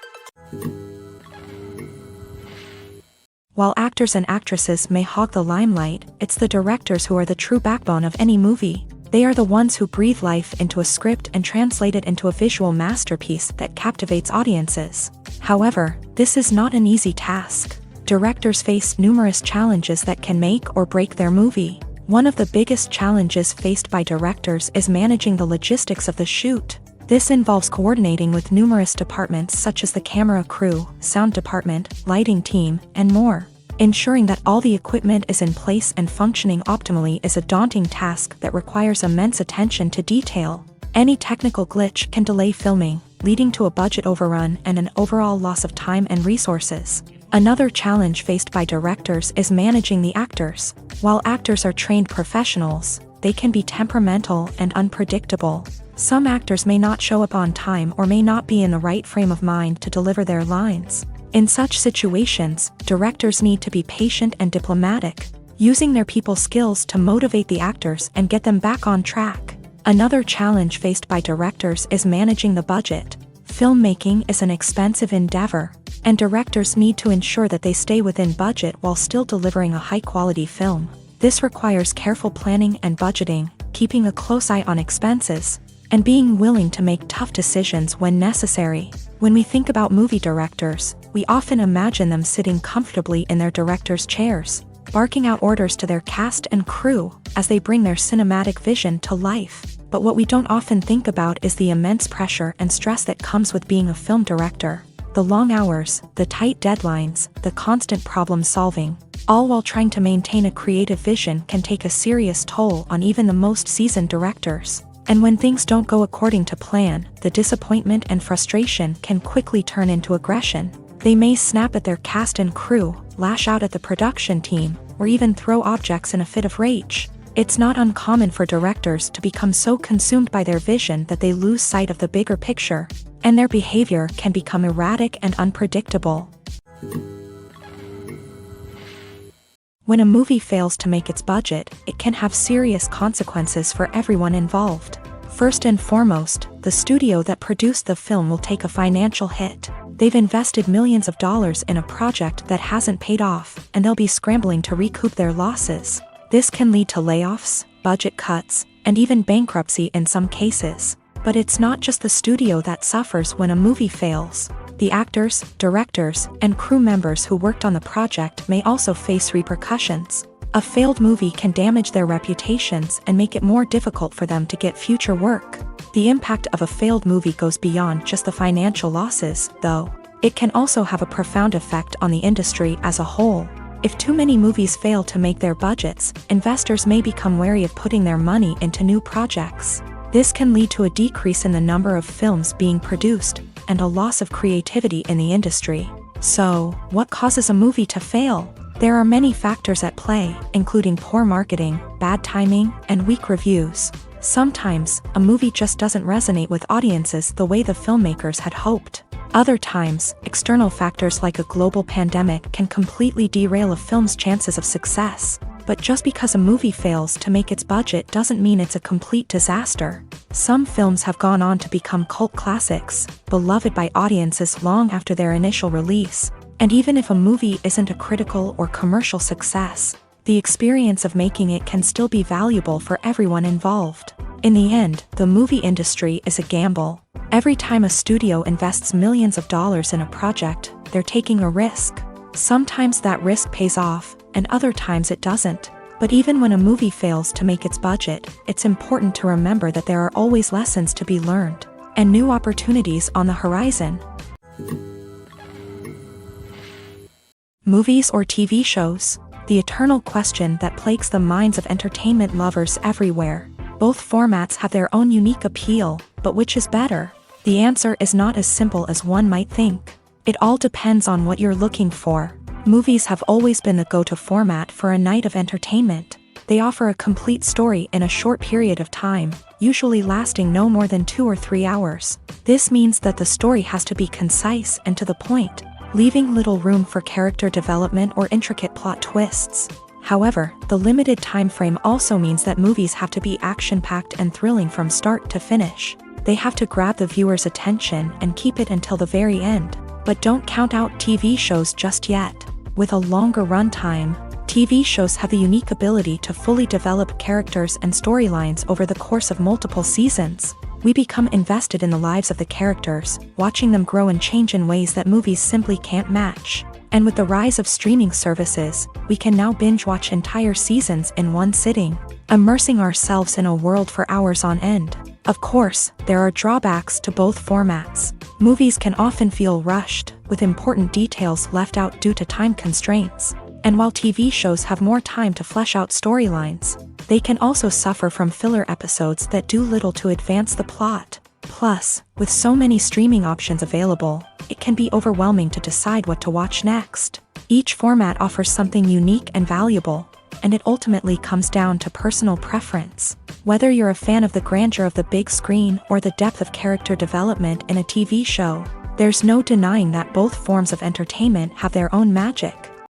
While actors and actresses may hog the limelight, it's the directors who are the true backbone of any movie. They are the ones who breathe life into a script and translate it into a visual masterpiece that captivates audiences. However, this is not an easy task. Directors face numerous challenges that can make or break their movie. One of the biggest challenges faced by directors is managing the logistics of the shoot. This involves coordinating with numerous departments such as the camera crew, sound department, lighting team, and more. Ensuring that all the equipment is in place and functioning optimally is a daunting task that requires immense attention to detail. Any technical glitch can delay filming, leading to a budget overrun and an overall loss of time and resources. Another challenge faced by directors is managing the actors. While actors are trained professionals, they can be temperamental and unpredictable. Some actors may not show up on time or may not be in the right frame of mind to deliver their lines. In such situations, directors need to be patient and diplomatic, using their people skills to motivate the actors and get them back on track. Another challenge faced by directors is managing the budget. Filmmaking is an expensive endeavor, and directors need to ensure that they stay within budget while still delivering a high-quality film. This requires careful planning and budgeting, keeping a close eye on expenses, and being willing to make tough decisions when necessary. When we think about movie directors, we often imagine them sitting comfortably in their director's chairs, barking out orders to their cast and crew as they bring their cinematic vision to life. But what we don't often think about is the immense pressure and stress that comes with being a film director. The long hours, the tight deadlines, the constant problem solving, all while trying to maintain a creative vision can take a serious toll on even the most seasoned directors. And when things don't go according to plan, the disappointment and frustration can quickly turn into aggression. They may snap at their cast and crew, lash out at the production team, or even throw objects in a fit of rage. It's not uncommon for directors to become so consumed by their vision that they lose sight of the bigger picture, and their behavior can become erratic and unpredictable. When a movie fails to make its budget, it can have serious consequences for everyone involved. First and foremost, the studio that produced the film will take a financial hit. They've invested millions of dollars in a project that hasn't paid off, and they'll be scrambling to recoup their losses. This can lead to layoffs, budget cuts, and even bankruptcy in some cases. But it's not just the studio that suffers when a movie fails. The actors, directors, and crew members who worked on the project may also face repercussions. A failed movie can damage their reputations and make it more difficult for them to get future work. The impact of a failed movie goes beyond just the financial losses, though. It can also have a profound effect on the industry as a whole. If too many movies fail to make their budgets, investors may become wary of putting their money into new projects. This can lead to a decrease in the number of films being produced, and a loss of creativity in the industry. So, what causes a movie to fail? There are many factors at play, including poor marketing, bad timing, and weak reviews. Sometimes, a movie just doesn't resonate with audiences the way the filmmakers had hoped. Other times, external factors like a global pandemic can completely derail a film's chances of success. But just because a movie fails to make its budget doesn't mean it's a complete disaster. Some films have gone on to become cult classics, beloved by audiences long after their initial release. And even if a movie isn't a critical or commercial success, the experience of making it can still be valuable for everyone involved. In the end, the movie industry is a gamble. Every time a studio invests millions of dollars in a project, they're taking a risk. Sometimes that risk pays off, and other times it doesn't. But even when a movie fails to make its budget, it's important to remember that there are always lessons to be learned, and new opportunities on the horizon. Movies or TV shows? The eternal question that plagues the minds of entertainment lovers everywhere. Both formats have their own unique appeal, but which is better? The answer is not as simple as one might think. It all depends on what you're looking for. Movies have always been the go-to format for a night of entertainment. They offer a complete story in a short period of time, usually lasting no more than 2 or 3 hours. This means that the story has to be concise and to the point, leaving little room for character development or intricate plot twists. However, the limited time frame also means that movies have to be action-packed and thrilling from start to finish. They have to grab the viewer's attention and keep it until the very end. But don't count out TV shows just yet. With a longer runtime, TV shows have the unique ability to fully develop characters and storylines over the course of multiple seasons. We become invested in the lives of the characters, watching them grow and change in ways that movies simply can't match. And with the rise of streaming services, we can now binge-watch entire seasons in one sitting, immersing ourselves in a world for hours on end. Of course, there are drawbacks to both formats. Movies can often feel rushed, with important details left out due to time constraints. And while TV shows have more time to flesh out storylines, they can also suffer from filler episodes that do little to advance the plot. Plus, with so many streaming options available, it can be overwhelming to decide what to watch next. Each format offers something unique and valuable, and it ultimately comes down to personal preference. Whether you're a fan of the grandeur of the big screen or the depth of character development in a TV show, there's no denying that both forms of entertainment have their own magic.